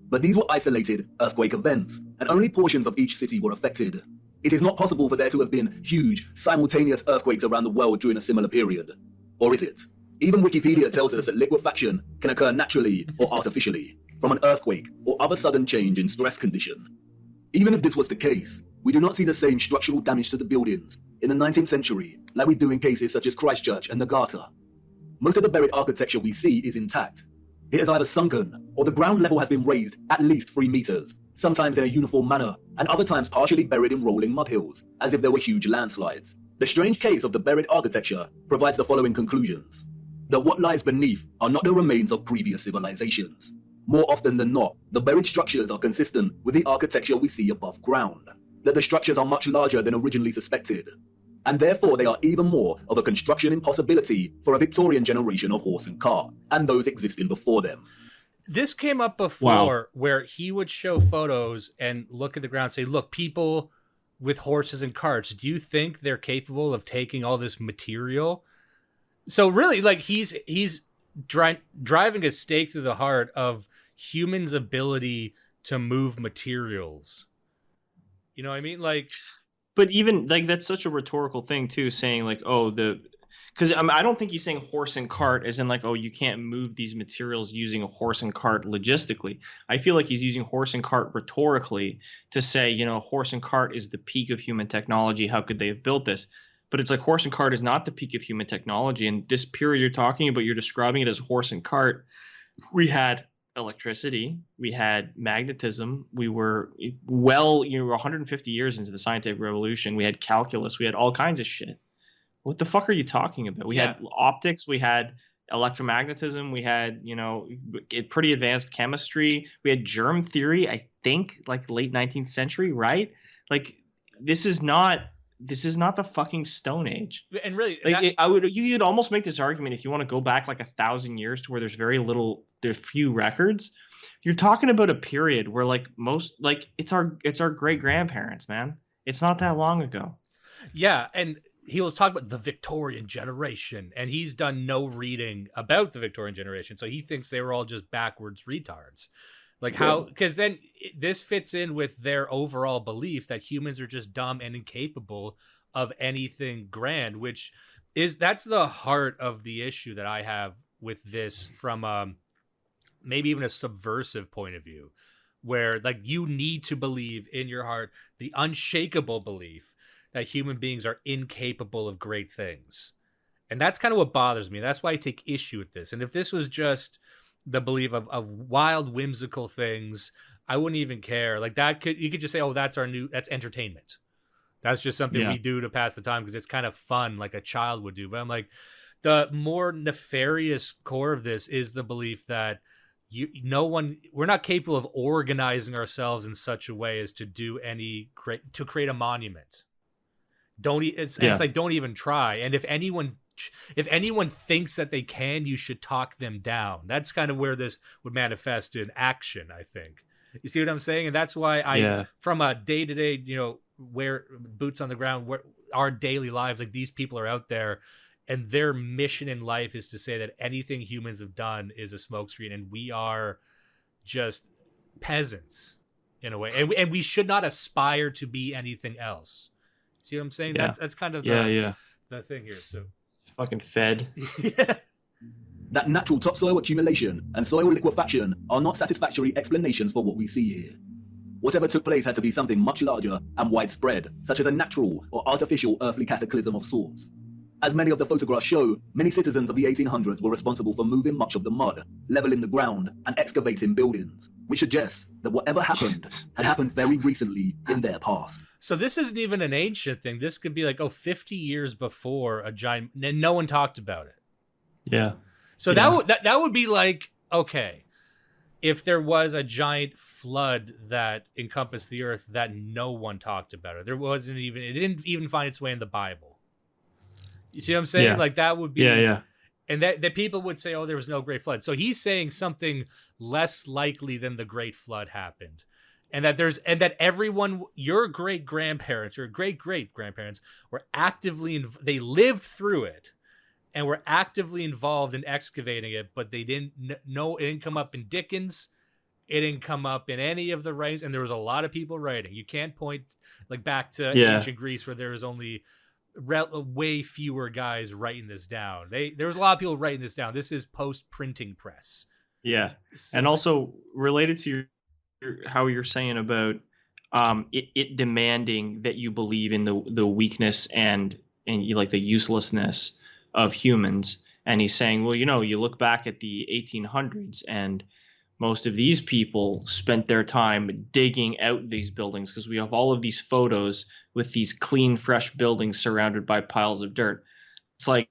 But these were isolated earthquake events, and only portions of each city were affected. It is not possible for there to have been huge, simultaneous earthquakes around the world during a similar period. Or is it? Even Wikipedia tells us that liquefaction can occur naturally or artificially, from an earthquake or other sudden change in stress condition. Even if this was the case, we do not see the same structural damage to the buildings in the 19th century like we do in cases such as Christchurch and the Garter. Most of the buried architecture we see is intact. It is either sunken or the ground level has been raised at least 3 meters, sometimes in a uniform manner, and other times partially buried in rolling mud hills, as if there were huge landslides. The strange case of the buried architecture provides the following conclusions: that what lies beneath are not the remains of previous civilizations. More often than not, the buried structures are consistent with the architecture we see above ground, that the structures are much larger than originally suspected, and therefore they are even more of a construction impossibility for a Victorian generation of horse and cart, and those existing before them. This came up before, where he would show photos and look at the ground and say, look, people with horses and carts, do you think they're capable of taking all this material? So really, like, he's driving a stake through the heart of humans' ability to move materials. You know what I mean? Like, but even like that's such a rhetorical thing too, saying like, oh, because I don't think he's saying horse and cart as in like, oh, you can't move these materials using a horse and cart logistically. I feel like he's using horse and cart rhetorically to say, horse and cart is the peak of human technology. How could they have built this? But it's like horse and cart is not the peak of human technology. And this period you're talking about, you're describing it as horse and cart. We had electricity, we had magnetism, we were 150 years into the scientific revolution, we had calculus, we had all kinds of shit. What the fuck are you talking about? We had optics, we had electromagnetism, we had pretty advanced chemistry, we had germ theory, I think like late 19th century, right? Like this is not the fucking Stone Age. And really, like you'd almost make this argument if you want to go back like 1,000 years to where there's few records. You're talking about a period where it's our great grandparents, man. It's not that long ago. Yeah, and he was talking about the Victorian generation, and he's done no reading about the Victorian generation, so he thinks they were all just backwards retards. Like how, because then this fits in with their overall belief that humans are just dumb and incapable of anything grand, that's the heart of the issue that I have with this from maybe even a subversive point of view, where like you need to believe in your heart the unshakable belief that human beings are incapable of great things. And that's kind of what bothers me. That's why I take issue with this. And if this was just the belief of wild, whimsical things, I wouldn't even care. Like you could just say, oh, that's entertainment. That's just something we do to pass the time because it's kind of fun, like a child would do. But I'm like, the more nefarious core of this is the belief that we're not capable of organizing ourselves in such a way as to to create a monument. It's like, don't even try. And if anyone thinks that they can, you should talk them down. That's kind of where this would manifest in action, I think. You see what I'm saying? And that's why from a day-to-day, where boots on the ground, where our daily lives, like, these people are out there, and their mission in life is to say that anything humans have done is a smokescreen, and we are just peasants in a way, and we should not aspire to be anything else. See what I'm saying? Yeah. That's kind of the thing here. So fucking fed. Yeah. That natural topsoil accumulation and soil liquefaction are not satisfactory explanations for what we see here. Whatever took place had to be something much larger and widespread, such as a natural or artificial earthly cataclysm of sorts. As many of the photographs show, many citizens of the 1800s were responsible for moving much of the mud, leveling the ground, and excavating buildings, which suggests that whatever happened had happened very recently in their past. So this isn't even an ancient thing. This could be like, 50 years before a giant, and no one talked about it. Yeah. So that would be like, okay, if there was a giant flood that encompassed the earth that no one talked about it. It didn't even find its way in the Bible. You see what I'm saying? Yeah. Like, that would be, Yeah. and that people would say, oh, there was no great flood. So he's saying something less likely than the great flood happened. And that everyone, your great grandparents or great great grandparents were actively, they lived through it and were actively involved in excavating it, but they didn't know, it didn't come up in Dickens. It didn't come up in any of the writings. And there was a lot of people writing. You can't point like back to ancient Greece where there was only way fewer guys writing this down. There was a lot of people writing this down. This is post-printing press. Yeah. And also related to how you're saying about it demanding that you believe in the weakness and you like the uselessness of humans. And he's saying, well, you look back at the 1800s and most of these people spent their time digging out these buildings because we have all of these photos with these clean, fresh buildings surrounded by piles of dirt. It's like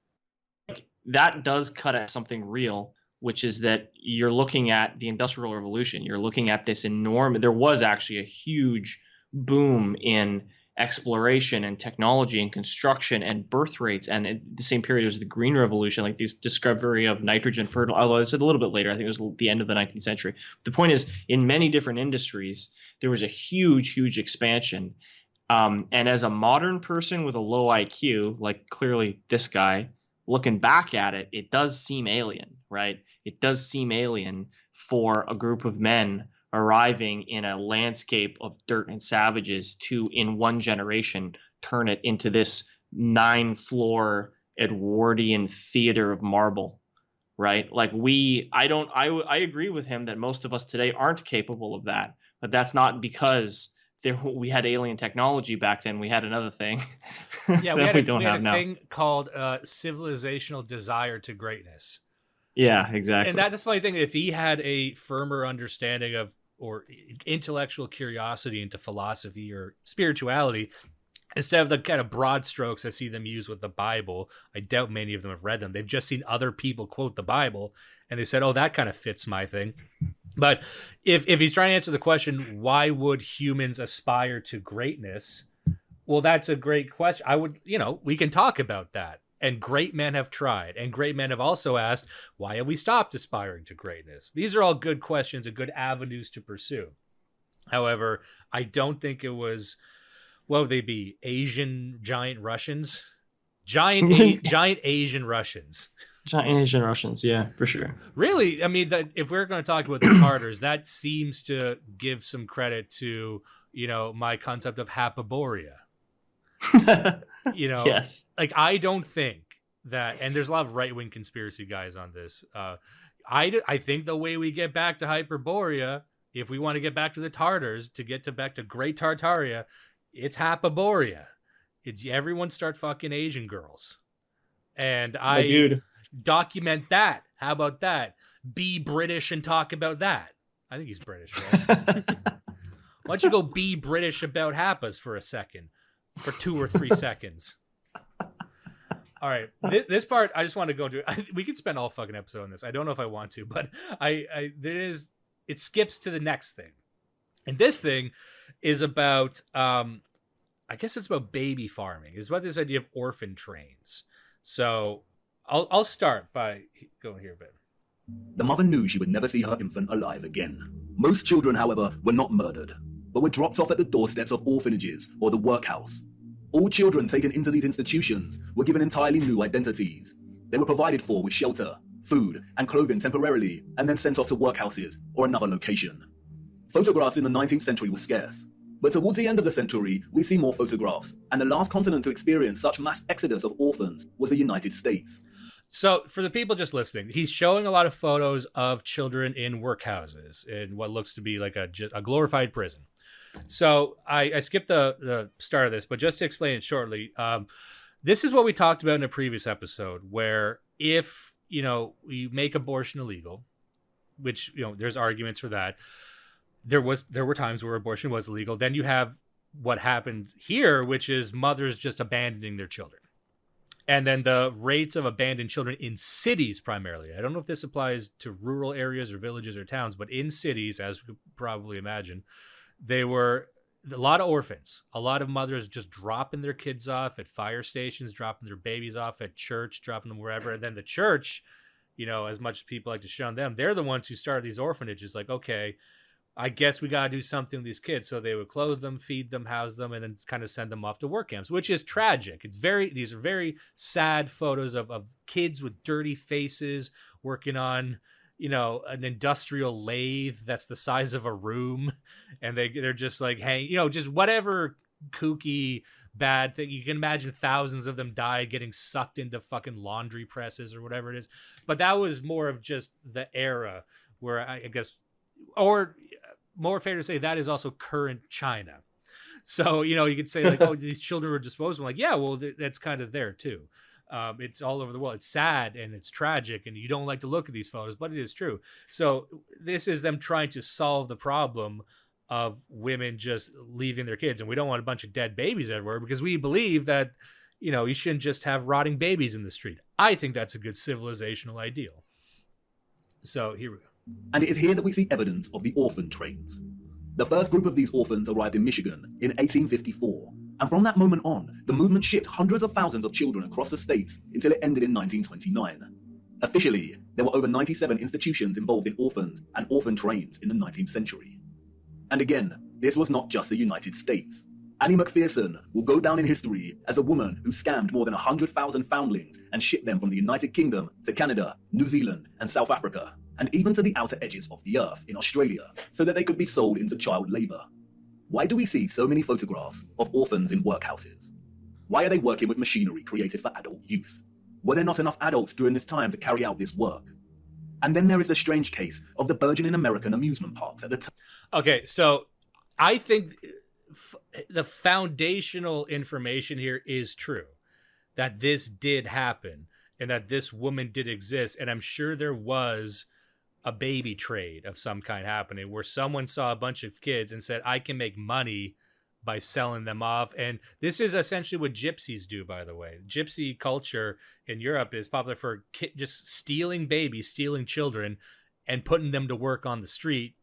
that does cut at something real, which is that you're looking at the Industrial Revolution. You're looking at this enormous – there was actually a huge boom in exploration and technology and construction and birth rates. And at the same period was the Green Revolution, like this discovery of nitrogen fertilizer, although it's a little bit later. I think it was the end of the 19th century. The point is, in many different industries, there was a huge, huge expansion. And as a modern person with a low IQ, like clearly this guy, looking back at it, it does seem alien, right? It does seem alien for a group of men arriving in a landscape of dirt and savages to, in one generation, turn it into this 9-floor Edwardian theater of marble, right? Like I agree with him that most of us today aren't capable of that, but that's not because we had alien technology back then. We had another thing. Yeah, we had a thing called civilizational desire to greatness. Yeah, exactly. And that's the funny thing. If he had a firmer understanding of or intellectual curiosity into philosophy or spirituality, instead of the kind of broad strokes I see them use with the Bible, I doubt many of them have read them. They've just seen other people quote the Bible, and they said, oh, that kind of fits my thing. But if he's trying to answer the question, why would humans aspire to greatness? Well, that's a great question. We can talk about that. And great men have tried. And great men have also asked, why have we stopped aspiring to greatness? These are all good questions and good avenues to pursue. However, I don't think it was, what would they be? Asian giant Russians? Giant Asian Russians. Giant Asian Russians, yeah, for sure. Really, I mean, if we're going to talk about the Tartars, that seems to give some credit to, my concept of Hyperborea. Yes. Like, I don't think that, and there's a lot of right-wing conspiracy guys on this. I think the way we get back to Hyperborea, if we want to get back to the Tartars, to get back to Great Tartaria, it's Hyperborea. It's everyone start fucking Asian girls. And I document that. How about that? Be British and talk about that. I think he's British, right? Why don't you go be British about Happas for a second? For 2 or 3 seconds. All right, this part I just want to go into. We could spend all fucking episode on this. I don't know if I want to, but it skips to the next thing, and this thing is about I guess it's about baby farming. It's about this idea of orphan trains. So I'll start by going here a bit. The mother knew she would never see her infant alive again. Most children, however, were not murdered, but were dropped off at the doorsteps of orphanages or the workhouse. All children taken into these institutions were given entirely new identities. They were provided for with shelter, food, and clothing temporarily, and then sent off to workhouses or another location. Photographs in the 19th century were scarce, but towards the end of the century, we see more photographs, and the last continent to experience such mass exodus of orphans was the United States. So for the people just listening, he's showing a lot of photos of children in workhouses in what looks to be like a glorified prison. So I skipped the start of this, but just to explain it shortly, this is what we talked about in a previous episode, where if, you make abortion illegal, which, there's arguments for that. There were times where abortion was illegal. Then you have what happened here, which is mothers just abandoning their children. And then the rates of abandoned children in cities primarily. I don't know if this applies to rural areas or villages or towns, but in cities, as you could probably imagine, they were a lot of orphans, a lot of mothers just dropping their kids off at fire stations, dropping their babies off at church, dropping them wherever. And then the church, as much as people like to shun them, they're the ones who started these orphanages. Like, okay, I guess we got to do something with these kids. So they would clothe them, feed them, house them, and then kind of send them off to work camps, which is tragic. These are very sad photos of kids with dirty faces working on, an industrial lathe that's the size of a room. And they're just like, hey, just whatever kooky bad thing. You can imagine thousands of them die getting sucked into fucking laundry presses or whatever it is. But that was more of just the era where I guess, or more fair to say, that is also current China. So, you could say like, oh, these children were disposable. Like, yeah, well, that's kind of there too. It's all over the world. It's sad and it's tragic and you don't like to look at these photos, but it is true. So this is them trying to solve the problem of women just leaving their kids. And we don't want a bunch of dead babies everywhere because we believe that, you shouldn't just have rotting babies in the street. I think that's a good civilizational ideal. So here we go. And it is here that we see evidence of the orphan trains. The first group of these orphans arrived in Michigan in 1854, and from that moment on, the movement shipped hundreds of thousands of children across the states until it ended in 1929. Officially, there were over 97 institutions involved in orphans and orphan trains in the 19th century. And again, this was not just the United States. Annie McPherson will go down in history as a woman who scammed more than 100,000 foundlings and shipped them from the United Kingdom to Canada, New Zealand, and South Africa, and even to the outer edges of the earth in Australia, so that they could be sold into child labor. Why do we see so many photographs of orphans in workhouses? Why are they working with machinery created for adult use? Were there not enough adults during this time to carry out this work? And then there is the strange case of the burgeoning American amusement parks at the time. Okay, so I think the foundational information here is true, that this did happen and that this woman did exist. And I'm sure there was a baby trade of some kind happening where someone saw a bunch of kids and said, I can make money by selling them off. And this is essentially what gypsies do, by the way. Gypsy culture in Europe is popular for just stealing babies, stealing children, and putting them to work on the street,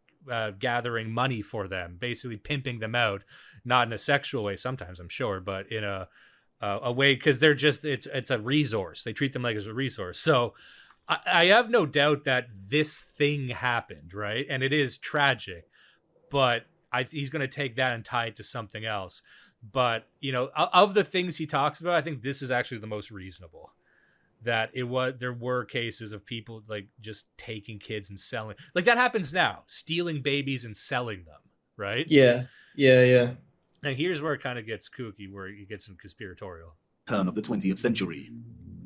gathering money for them, basically pimping them out, not in a sexual way sometimes, I'm sure, but in a way, because they're just, it's a resource. They treat them like it's a resource. So I have no doubt that this thing happened, right? And it is tragic, but he's going to take that and tie it to something else. But, of the things he talks about, I think this is actually the most reasonable. That there were cases of people like just taking kids and selling, like that happens now, stealing babies and selling them, right? Yeah. And here's where it kind of gets kooky, where it gets some conspiratorial. Turn of the 20th century.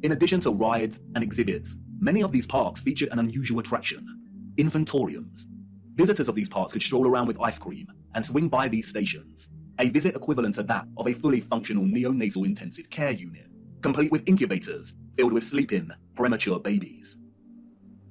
In addition to rides and exhibits, many of these parks featured an unusual attraction: infantoriums. Visitors of these parks could stroll around with ice cream and swing by these stations, a visit equivalent to that of a fully functional neonatal intensive care unit, complete with incubators filled with sleeping, premature babies.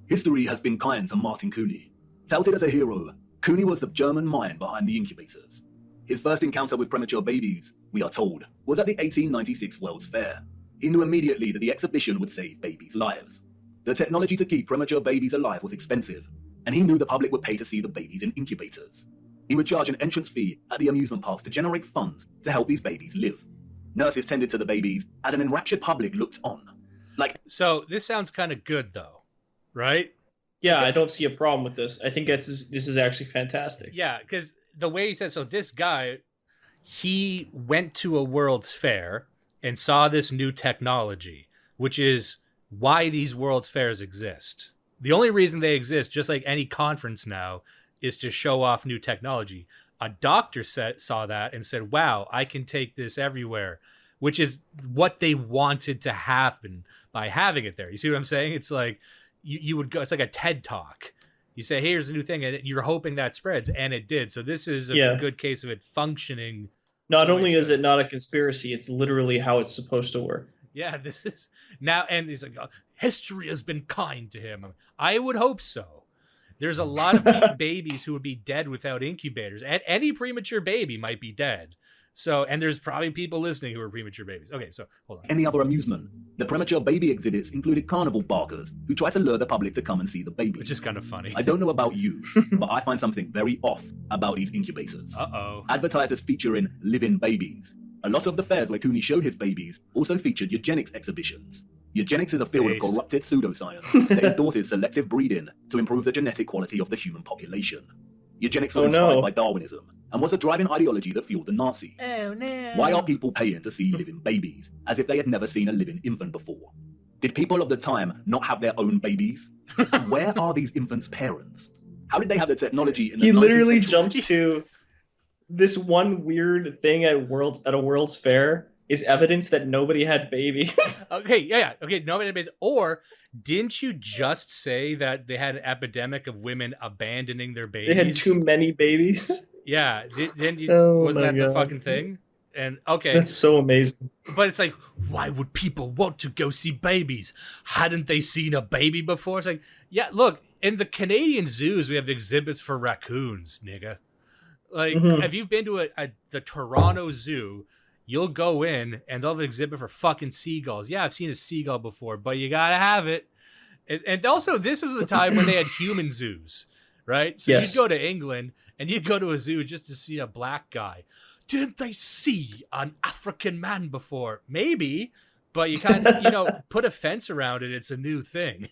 History has been kind to Martin Cooney. Touted as a hero, Cooney was the German mind behind the incubators. His first encounter with premature babies, we are told, was at the 1896 World's Fair. He knew immediately that the exhibition would save babies' lives. The technology to keep premature babies alive was expensive, and he knew the public would pay to see the babies in incubators. He would charge an entrance fee at the amusement parks to generate funds to help these babies live. Nurses tended to the babies as an enraptured public looked on. So this sounds kind of good, though, right? Yeah, I don't see a problem with this. I think this is actually fantastic. Yeah, because the way he said, so this guy, he went to a World's Fair and saw this new technology, which is why these World's Fairs exist. The only reason they exist, just like any conference now, is to show off new technology. A doctor saw that and said, wow, I can take this everywhere, which is what they wanted to happen by having it there. You see what I'm saying? It's like you would go, it's like a TED Talk. You say, hey, here's a new thing, and you're hoping that spreads, and it did. So this is a good case of it functioning. Not only is it not a conspiracy, it's literally how it's supposed to work. Yeah, this is now, and he's like, history has been kind to him. I would hope so. There's a lot of babies who would be dead without incubators, and any premature baby might be dead. So, and there's probably people listening who are premature babies. Okay, so hold on. Any other amusement? The premature baby exhibits included carnival barkers who try to lure the public to come and see the babies. Which is kind of funny. I don't know about you, but I find something very off about these incubators. Uh-oh. Advertisers featuring living babies. A lot of the fairs where Cooney showed his babies also featured eugenics exhibitions. Eugenics is a field of corrupted pseudoscience that endorses selective breeding to improve the genetic quality of the human population. Eugenics was inspired by Darwinism and was a driving ideology that fueled the Nazis. Oh no. Why are people paying to see living babies, as if they had never seen a living infant before? Did people of the time not have their own babies? Where are these infants' parents? How did they have the technology in the 19th He literally century? jumps to this one weird thing at a World's Fair is evidence that nobody had babies. Okay, yeah. Okay, nobody had babies. Or didn't you just say that they had an epidemic of women abandoning their babies? They had too many babies. Yeah, didn't you? Oh wasn't my that the God. fucking thing? And okay, That's so amazing. but it's like, why would people want to go see babies? Hadn't they seen a baby before? It's like, yeah, look, in the Canadian zoos, we have exhibits for raccoons, nigga. Like, if you've been to the Toronto Zoo, you'll go in and they'll have an exhibit for fucking seagulls. Yeah, I've seen a seagull before, but you gotta have it. And also, this was the time when they had human zoos, right? So Yes. you'd go to England and you'd go to a zoo just to see a black guy. Didn't they see an African man before? Maybe, but you kind of, put a fence around it. It's a new thing.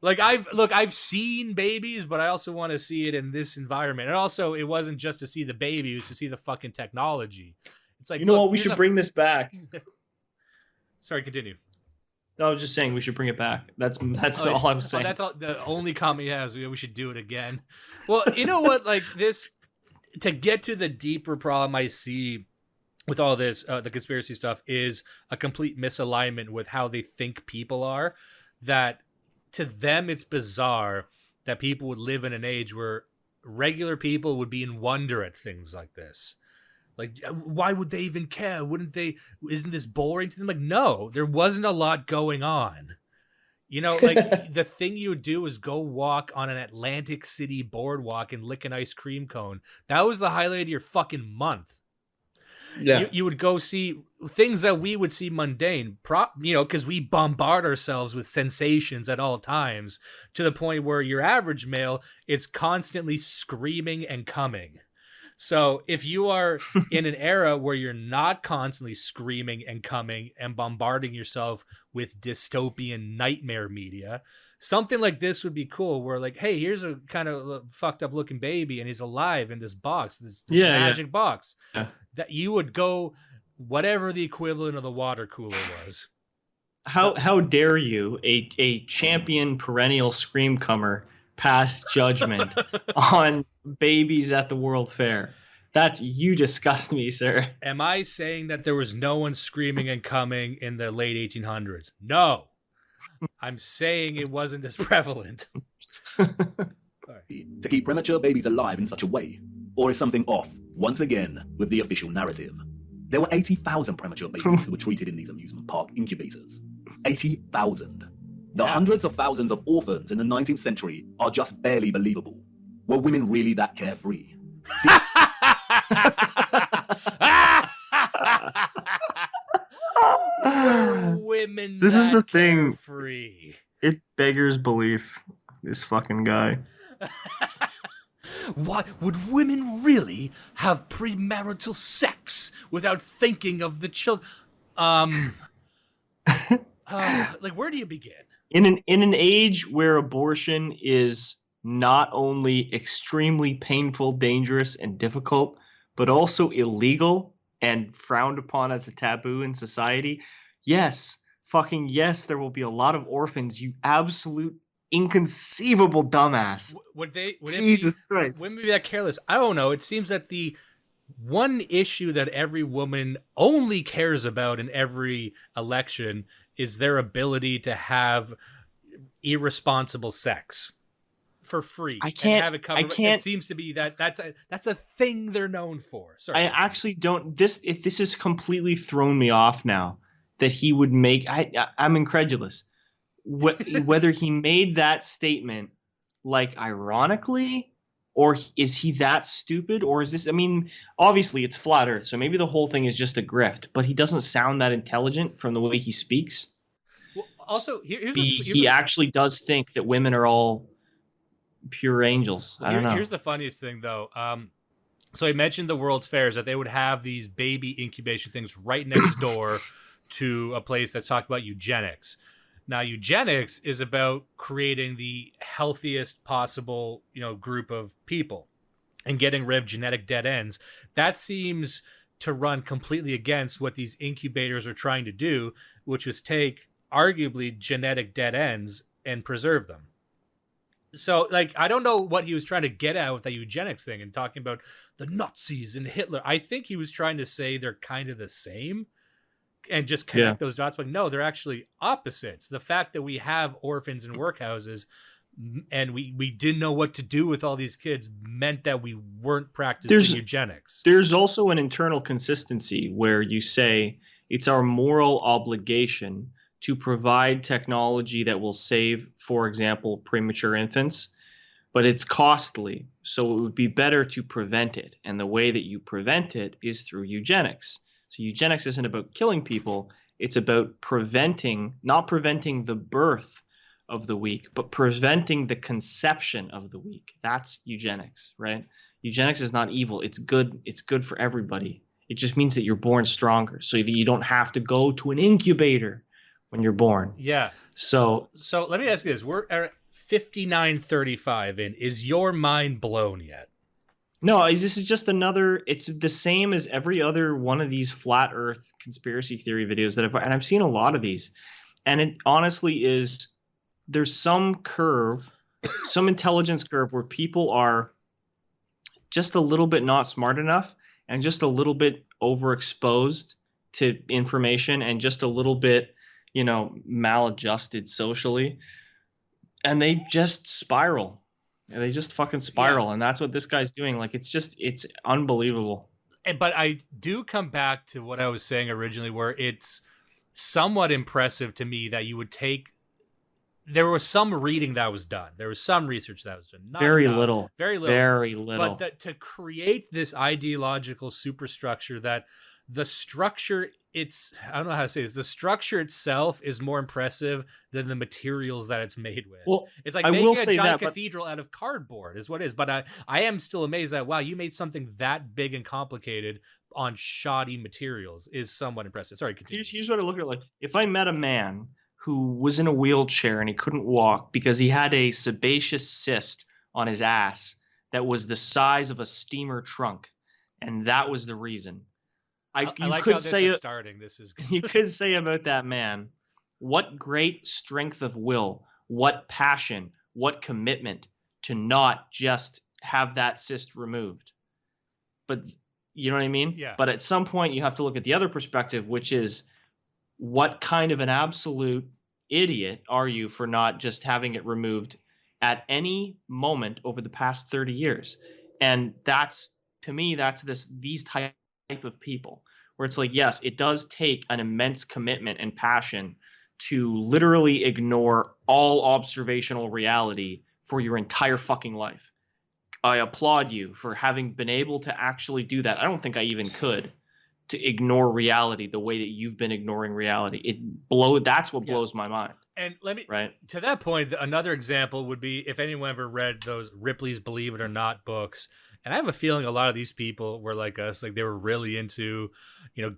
Like I've seen babies, but I also want to see it in this environment. And also, it wasn't just to see the baby; it was to see the fucking technology. It's like, You know look, what? We here's should a- bring this back. Sorry, continue. I was just saying we should bring it back. That's all I was saying. That's all. The only comment he has. We should do it again. Well, you know what? Like this, to get to the deeper problem I see with all this, the conspiracy stuff, is a complete misalignment with how they think people are. That to them, it's bizarre that people would live in an age where regular people would be in wonder at things like this. Like, why would they even care? Wouldn't they? Isn't this boring to them? Like, no, there wasn't a lot going on. Like the thing you would do is go walk on an Atlantic City boardwalk and lick an ice cream cone. That was the highlight of your fucking month. Yeah. You would go see things that we would see mundane, because we bombard ourselves with sensations at all times to the point where your average male is constantly screaming and coming. So if you are in an era where you're not constantly screaming and coming and bombarding yourself with dystopian nightmare media, something like this would be cool, where like, hey, here's a kind of fucked up looking baby and he's alive in this box, this magic box. Yeah. That you would go whatever the equivalent of the water cooler was. How dare you, a champion perennial scream comer, pass judgment on babies at the World Fair? You disgust me, sir. Am I saying that there was no one screaming and coming in the late 1800s? No. I'm saying it wasn't as prevalent. To keep premature babies alive in such a way? Or is something off, once again, with the official narrative? There were 80,000 premature babies who were treated in these amusement park incubators. 80,000. The hundreds of thousands of orphans in the 19th century are just barely believable. Were women really that carefree? women This is that the thing. carefree? It beggars belief. This fucking guy. Why would women really have premarital sex without thinking of the children? Like, where do you begin? In an age where abortion is not only extremely painful, dangerous, and difficult, but also illegal and frowned upon as a taboo in society, yes, fucking yes, there will be a lot of orphans, you absolute inconceivable dumbass. Would Jesus Christ. Women be that careless? I don't know. It seems that the one issue that every woman only cares about in every election is their ability to have irresponsible sex for free. I can't. And have it covered. I can't. It seems to be that's a thing they're known for. Sorry. I actually don't. This has completely thrown me off now. That he would make. I'm incredulous. Whether he made that statement like ironically, or is he that stupid, or is this? I mean, obviously it's flat Earth, so maybe the whole thing is just a grift. But he doesn't sound that intelligent from the way he speaks. Well, also, he actually does think that women are all pure angels. I don't know. Here's the funniest thing, though. So I mentioned the World's Fairs, that they would have these baby incubation things right next door to a place that's talked about eugenics. Now, eugenics is about creating the healthiest possible, group of people and getting rid of genetic dead ends. That seems to run completely against what these incubators are trying to do, which is take arguably genetic dead ends and preserve them. So, I don't know what he was trying to get at with the eugenics thing and talking about the Nazis and Hitler. I think he was trying to say they're kind of the same and just connect those dots. But no, they're actually opposites. The fact that we have orphans in workhouses and we didn't know what to do with all these kids meant that we weren't practicing eugenics. There's also an internal consistency where you say it's our moral obligation to provide technology that will save, for example, premature infants, but it's costly. So it would be better to prevent it. And the way that you prevent it is through eugenics. So eugenics isn't about killing people. It's about not preventing the birth of the weak, but preventing the conception of the weak. That's eugenics, right? Eugenics is not evil. It's good. It's good for everybody. It just means that you're born stronger so that you don't have to go to an incubator when you're born. Yeah. So let me ask you this. We're at 59:35 in. Is your mind blown yet? No, this is just another. It's the same as every other one of these flat Earth conspiracy theory videos and I've seen a lot of these, and it honestly is. There's some curve, some intelligence curve where people are just a little bit not smart enough and just a little bit overexposed to information and just a little bit, maladjusted socially, and they just spiral. They just fucking spiral, and that's what this guy's doing. It's unbelievable. But I do come back to what I was saying originally, where it's somewhat impressive to me that you would take. There was some reading that was done. There was some research that was done. Very little. But to create this ideological superstructure that the structure, I don't know how to say this. The structure itself is more impressive than the materials that it's made with. Well, it's like making a giant cathedral out of cardboard is what it is. But I am still amazed that, wow, you made something that big and complicated on shoddy materials is somewhat impressive. Sorry, continue. Here's what I look at it like. If I met a man who was in a wheelchair and he couldn't walk because he had a sebaceous cyst on his ass that was the size of a steamer trunk, and that was the reason. I like how this is starting. This is good. You could say about that man, what great strength of will, what passion, what commitment to not just have that cyst removed. But you know what I mean? Yeah. But at some point you have to look at the other perspective, which is what kind of an absolute idiot are you for not just having it removed at any moment over the past 30 years? And that's, to me, these type of people where it's like, yes, it does take an immense commitment and passion to literally ignore all observational reality for your entire fucking life. I applaud you for having been able to actually do that. I don't think I even could. to ignore reality the way that you've been ignoring reality. That's what blows my mind. And let me, right to that point, another example would be if anyone ever read those Ripley's Believe It or Not books. And I have a feeling a lot of these people were like us, like they were really into,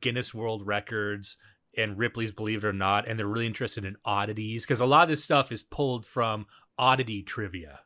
Guinness World Records and Ripley's Believe It or Not, and they're really interested in oddities, because a lot of this stuff is pulled from oddity trivia.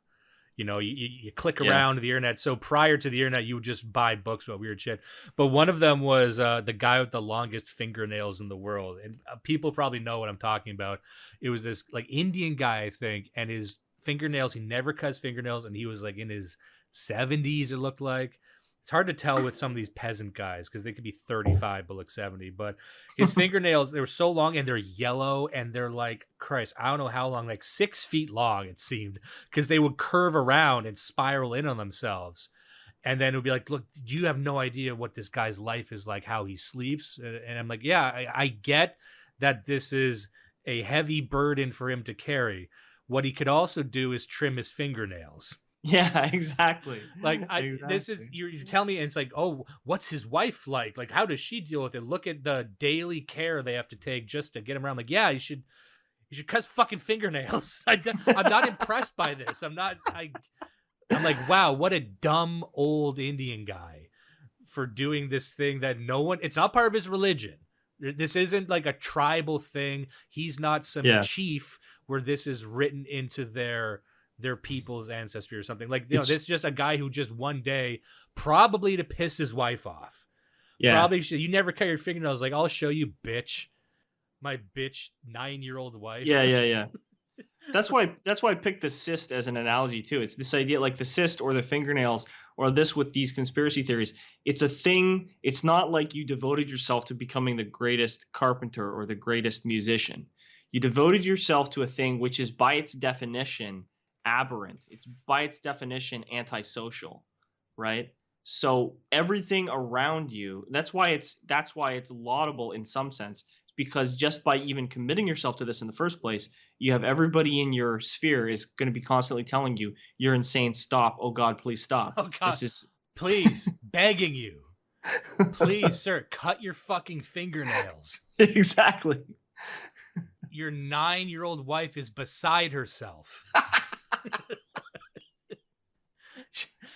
You click around the internet. So prior to the internet, you would just buy books about weird shit. But one of them was the guy with the longest fingernails in the world. And people probably know what I'm talking about. It was this like Indian guy, I think, and his fingernails, he never cuts fingernails, and he was like in his 70s, it looked like. It's hard to tell with some of these peasant guys because they could be 35 but look 70. But his fingernails, they were so long and they're yellow and they're like, Christ, I don't know how long, like 6 feet long, it seemed, because they would curve around and spiral in on themselves. And then it would be like, look, you have no idea what this guy's life is like, how he sleeps. And I'm like, yeah, I get that this is a heavy burden for him to carry. What he could also do is trim his fingernails. Yeah, exactly. Like this is you tell me, and it's like, oh, what's his wife like? Like, how does she deal with it? Look at the daily care they have to take just to get him around. Like, yeah, you should cut fucking fingernails. I'm not impressed by this. I'm like, wow, what a dumb old Indian guy for doing this thing that no one. It's not part of his religion. This isn't like a tribal thing. He's not some chief where this is written into their people's ancestry or something. Like, this is just a guy who just one day, probably to piss his wife off. Yeah. Probably should. You never cut your fingernails. Like, I'll show you, bitch. My bitch 9-year-old wife. Yeah. That's why I picked the cyst as an analogy too. It's this idea, like the cyst or the fingernails or this with these conspiracy theories. It's a thing. It's not like you devoted yourself to becoming the greatest carpenter or the greatest musician. You devoted yourself to a thing which is by its definition aberrant. It's by its definition antisocial, right? So everything around you, that's why it's laudable in some sense, because just by even committing yourself to this in the first place, you have everybody in your sphere is going to be constantly telling you, you're insane, stop, oh God, please stop. Oh God, please, begging you. Please, sir, cut your fucking fingernails. Exactly. Your 9-year-old wife is beside herself.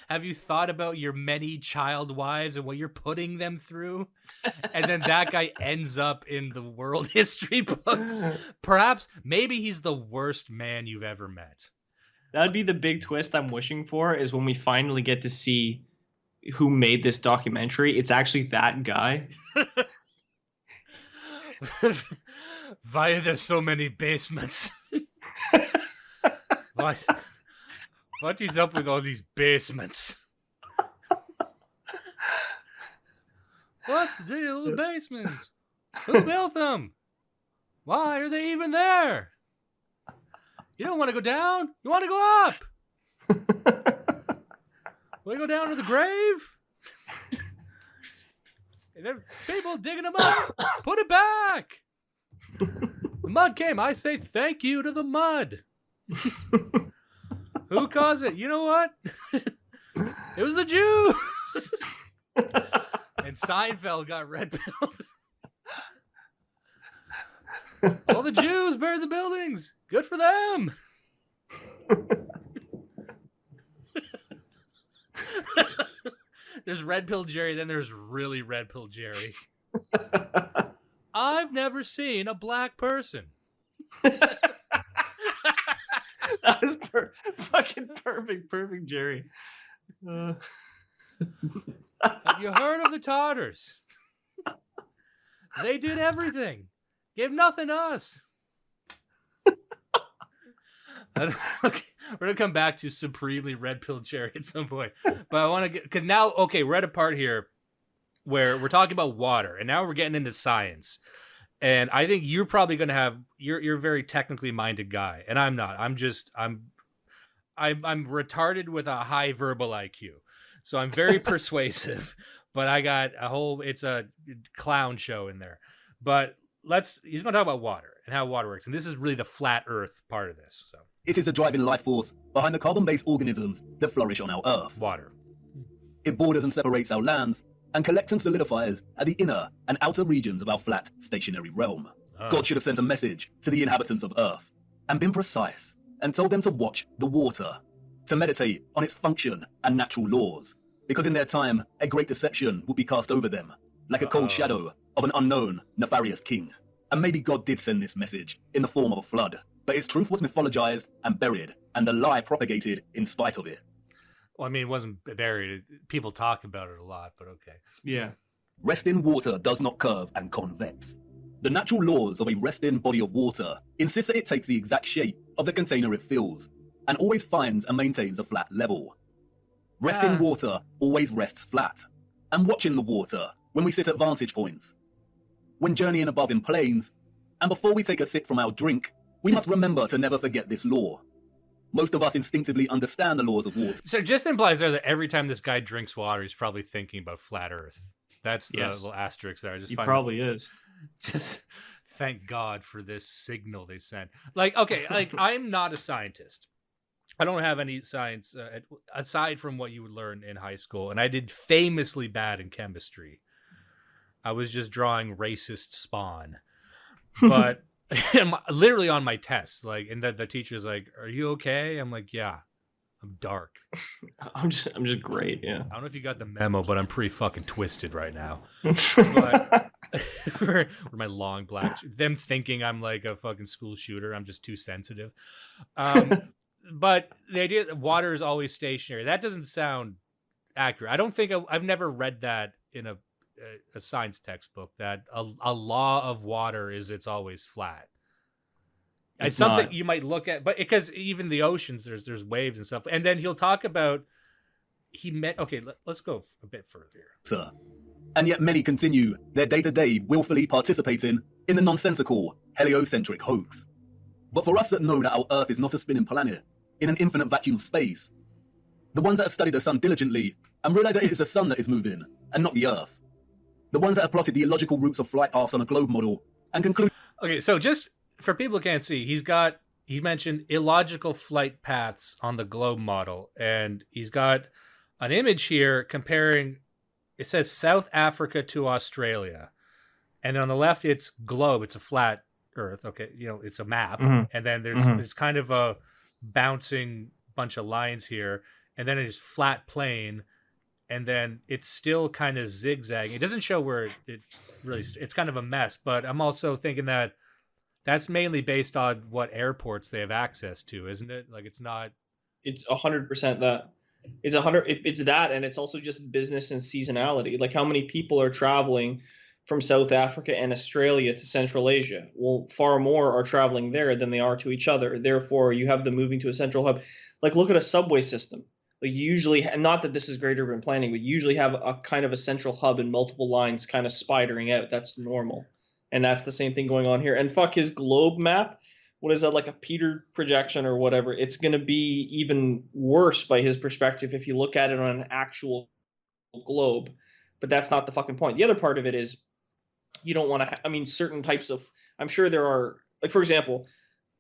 Have you thought about your many child wives and what you're putting them through? And then that guy ends up in the world history books. Perhaps, maybe he's the worst man you've ever met. That'd be the big twist I'm wishing for, is when we finally get to see who made this documentary. It's actually that guy. Why are there so many basements? What is up with all these basements? What's the deal with basements? Who built them? Why are they even there? You don't want to go down? You want to go up? Want to go down to the grave? And then people digging them up. Put it back. The mud came. I say thank you to the mud. Who caused it? You know what? It was the Jews. And Seinfeld got red-pilled. All the Jews buried the buildings. Good for them. There's red-pilled Jerry, then there's really red-pilled Jerry. I've never seen a black person. That was fucking perfect Jerry. Have you heard of the Tartars? They did everything. Gave nothing to us. We're going to come back to supremely red-pilled Jerry at some point. But I want to get... Because now, okay, we're at a part here where we're talking about water. And now we're getting into science. And I think you're probably going to have... You're a very technically minded guy. And I'm not. I'm retarded with a high verbal IQ. So I'm very persuasive. But I got a whole... It's a clown show in there. But he's going to talk about water and how water works. And this is really the flat earth part of this. So it is the driving life force behind the carbon-based organisms that flourish on our Earth. Water. It borders and separates our lands and collects and solidifies at the inner and outer regions of our flat, stationary realm. God should have sent a message to the inhabitants of Earth and been precise and told them to watch the water, to meditate on its function and natural laws, because in their time, a great deception would be cast over them, like a cold shadow of an unknown, nefarious king. And maybe God did send this message in the form of a flood, but its truth was mythologized and buried, and the lie propagated in spite of it. Well, I mean, it wasn't buried. People talk about it a lot, but okay. Yeah. Rest in water does not curve and convex. The natural laws of a rest-in body of water insist that it takes the exact shape of the container it fills, and always finds and maintains a flat level. Rest in water always rests flat, and watching the water when we sit at vantage points. When journeying above in planes, and before we take a sip from our drink, we must remember to never forget this law. Most of us instinctively understand the laws of water. So it just implies there that every time this guy drinks water, he's probably thinking about flat Earth. That's the little asterisk there. I just He find probably is. Just thank God for this signal they sent. Like, okay, like I'm not a scientist. I don't have any science aside from what you would learn in high school, and I did famously bad in chemistry. I was just drawing racist spawn, but literally on my tests, like, and the teacher's like, "Are you okay?" I'm like, "Yeah, I'm dark." I'm just great. Yeah. I don't know if you got the memo, but I'm pretty fucking twisted right now. But or my long black, them thinking I'm like a fucking school shooter. I'm just too sensitive. But the idea that water is always stationary, that doesn't sound accurate. I don't think I've never read that in a science textbook, that a law of water is it's always flat. It's something not. You might look at, but because even the oceans, there's waves and stuff. And then he'll talk about, let's go a bit further here. Sir. And yet many continue their day-to-day willfully participating in the nonsensical, heliocentric hoax. But for us that know that our Earth is not a spinning planet in an infinite vacuum of space, the ones that have studied the sun diligently and realize that it is the sun that is moving and not the Earth, the ones that have plotted the illogical routes of flight paths on a globe model and conclude... Okay, so just for people who can't see, he mentioned illogical flight paths on the globe model, and he's got an image here comparing, it says South Africa to Australia, and then on the left it's globe, it's a flat Earth, okay, it's a map, and then there's kind of a bouncing bunch of lines here, and then it's flat plane, and then it's still kind of zigzagging. It doesn't show where it really, it's kind of a mess, but I'm also thinking that that's mainly based on what airports they have access to, isn't it? Like, it's not... It's 100% that. It's that, and it's also just business and seasonality. Like, how many people are traveling from South Africa and Australia to Central Asia? Well, far more are traveling there than they are to each other. Therefore, you have them moving to a central hub. Like, look at a subway system. Like, you usually, and not that this is great urban planning, but you usually have a kind of a central hub and multiple lines kind of spidering out. That's normal. And that's the same thing going on here. And fuck, his globe map, what is that, like a Peter projection or whatever? It's going to be even worse by his perspective if you look at it on an actual globe. But that's not the fucking point. The other part of it is you don't want to, certain types of, I'm sure there are, like, for example,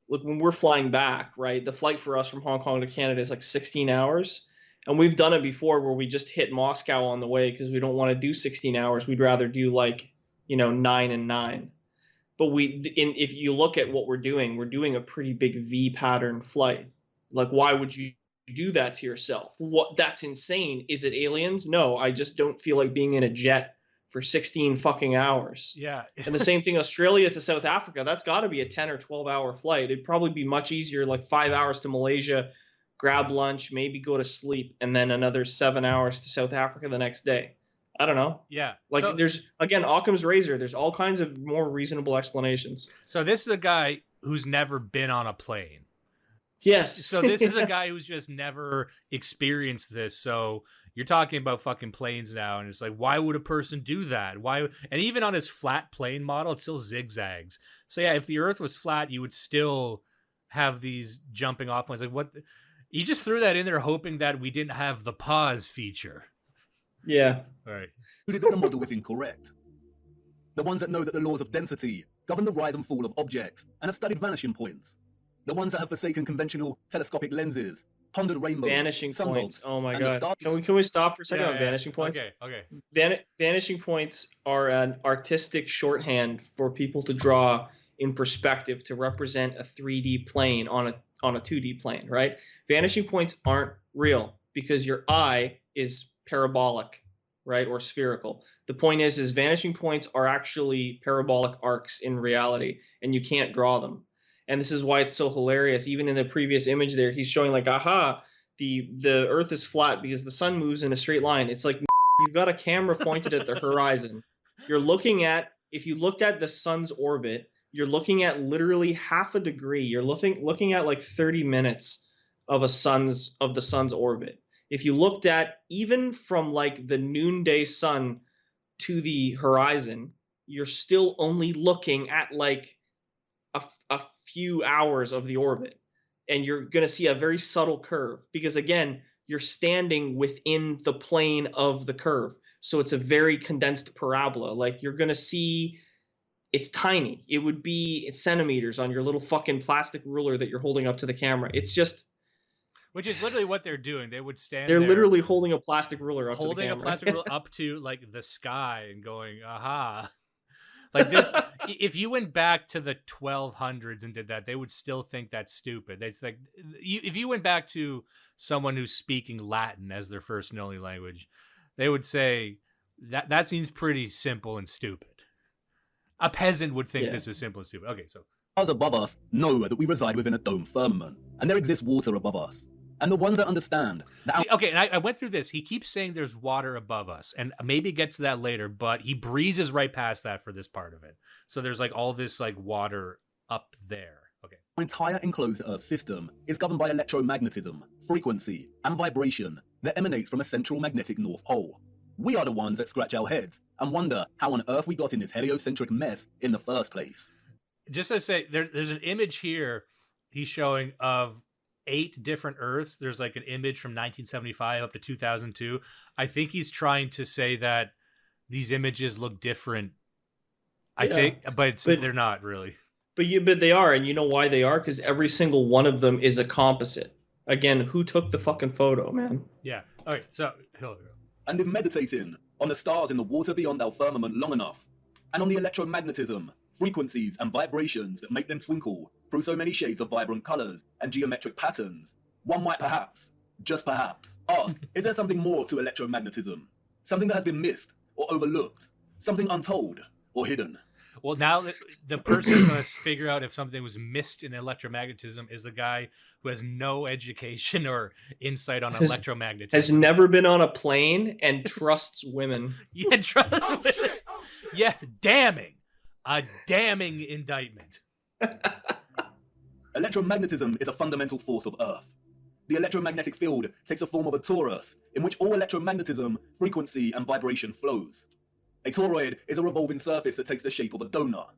look, when we're flying back, right, the flight for us from Hong Kong to Canada is like 16 hours. And we've done it before where we just hit Moscow on the way because we don't want to do 16 hours. We'd rather do 9 and 9. But if you look at what we're doing a pretty big V pattern flight. Like, why would you do that to yourself? That's insane. Is it aliens? No, I just don't feel like being in a jet for 16 fucking hours. Yeah. And the same thing, Australia to South Africa, that's got to be a 10 or 12 hour flight. It'd probably be much easier, like 5 hours to Malaysia, grab lunch, maybe go to sleep, and then another 7 hours to South Africa the next day. I don't know. Yeah. Like, there's, again, Occam's razor. There's all kinds of more reasonable explanations. So this is a guy who's never been on a plane. Yes. So this is a guy who's just never experienced this. So you're talking about fucking planes now, and it's like, why would a person do that? Why? And even on his flat plane model, it still zigzags. So yeah, if the Earth was flat, you would still have these jumping off points. Like, what? You just threw that in there hoping that we didn't have the pause feature. Yeah. All right. That the model is incorrect. The ones that know that the laws of density govern the rise and fall of objects and have studied vanishing points. The ones that have forsaken conventional telescopic lenses pondered rainbows, Vanishing points. sundogs, Oh my and the god. stars. Can we stop for a second on vanishing points? Okay. Vanishing points are an artistic shorthand for people to draw in perspective to represent a 3D plane on a 2D plane, right? Vanishing points aren't real because your eye is parabolic, right, or spherical. The point is vanishing points are actually parabolic arcs in reality, and you can't draw them. And this is why it's so hilarious. Even in the previous image there, he's showing like, aha, the Earth is flat because the sun moves in a straight line. It's like, you've got a camera pointed at the horizon. You're looking at, if you looked at the sun's orbit, you're looking at literally half a degree. You're looking at like 30 minutes of the sun's orbit. If you looked at even from like the noonday sun to the horizon, you're still only looking at like a few hours of the orbit, and you're going to see a very subtle curve because again, you're standing within the plane of the curve. So it's a very condensed parabola. Like you're going to see, it's tiny. It would be centimeters on your little fucking plastic ruler that you're holding up to the camera. It's just, which is literally what they're doing. They would stand they're there literally holding a plastic ruler up to the holding camera. a plastic ruler up to like the sky and going, aha. Like this, if you went back to the 1200s and did that, they would still think that's stupid. It's like, if you went back to someone who's speaking Latin as their first and only language, they would say that seems pretty simple and stupid. A peasant would think this is simple and stupid. Okay, so Stars above us know that we reside within a dome firmament, and there exists water above us. And the ones that understand that okay, and I went through this. He keeps saying there's water above us, and maybe gets to that later, but he breezes right past that for this part of it. So there's like all this like water up there. Okay. our entire enclosed Earth system is governed by electromagnetism, frequency, and vibration that emanates from a central magnetic North Pole. We are the ones that scratch our heads and wonder how on earth we got in this heliocentric mess in the first place. Just to say, there's an image here he's showing of 8 different Earths. There's like an image from 1975 up to 2002. I think he's trying to say that these images look different. I think, but they're not really. But they are, and you know why they are? Because every single one of them is a composite. Again, who took the fucking photo, man? Yeah. All right. So here we go. And if meditating on the stars in the water beyond our firmament long enough, and on the electromagnetism, frequencies, and vibrations that make them twinkle through so many shades of vibrant colors and geometric patterns, one might perhaps, just perhaps, ask, is there something more to electromagnetism? Something that has been missed or overlooked? Something untold or hidden? Well, now the person who's going to figure out if something was missed in electromagnetism is the guy who has no education or insight on electromagnetism. Has never been on a plane and trusts women. Yeah, yeah, damning. A damning indictment. Electromagnetism is a fundamental force of Earth. The electromagnetic field takes the form of a torus, in which all electromagnetism, frequency, and vibration flows. A toroid is a revolving surface that takes the shape of a donut.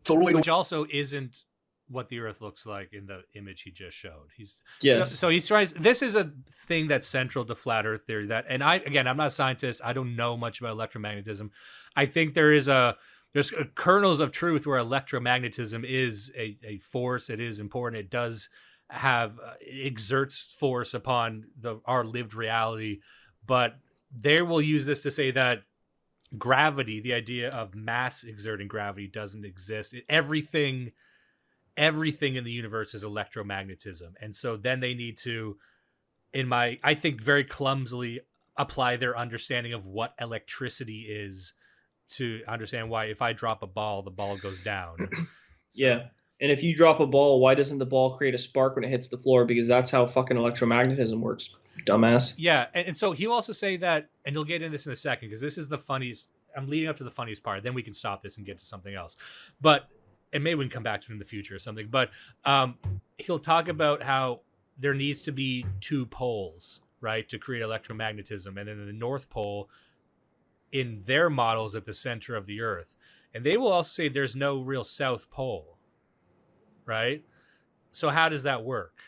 Which also isn't what the Earth looks like in the image he just showed. So he's trying. This is a thing that's central to flat Earth theory. I'm not a scientist. I don't know much about electromagnetism. I think there's kernels of truth where electromagnetism is a force. It is important. It does have exerts force upon our lived reality, but they will use this to say that gravity, the idea of mass exerting gravity, doesn't exist. Everything in the universe is electromagnetism. And so then they need to, I think very clumsily, apply their understanding of what electricity is to understand why if I drop a ball, the ball goes down. Yeah. And if you drop a ball, why doesn't the ball create a spark when it hits the floor? Because that's how fucking electromagnetism works, dumbass. Yeah, and so he'll also say that, and he'll get into this in a second, because this is the funniest. I'm leading up to the funniest part. Then we can stop this and get to something else. But, and maybe we can come back to it in the future or something. But he'll talk about how there needs to be 2 poles, right, to create electromagnetism. And then the North Pole, in their models, at the center of the Earth. And they will also say there's no real South Pole. Right? So how does that work?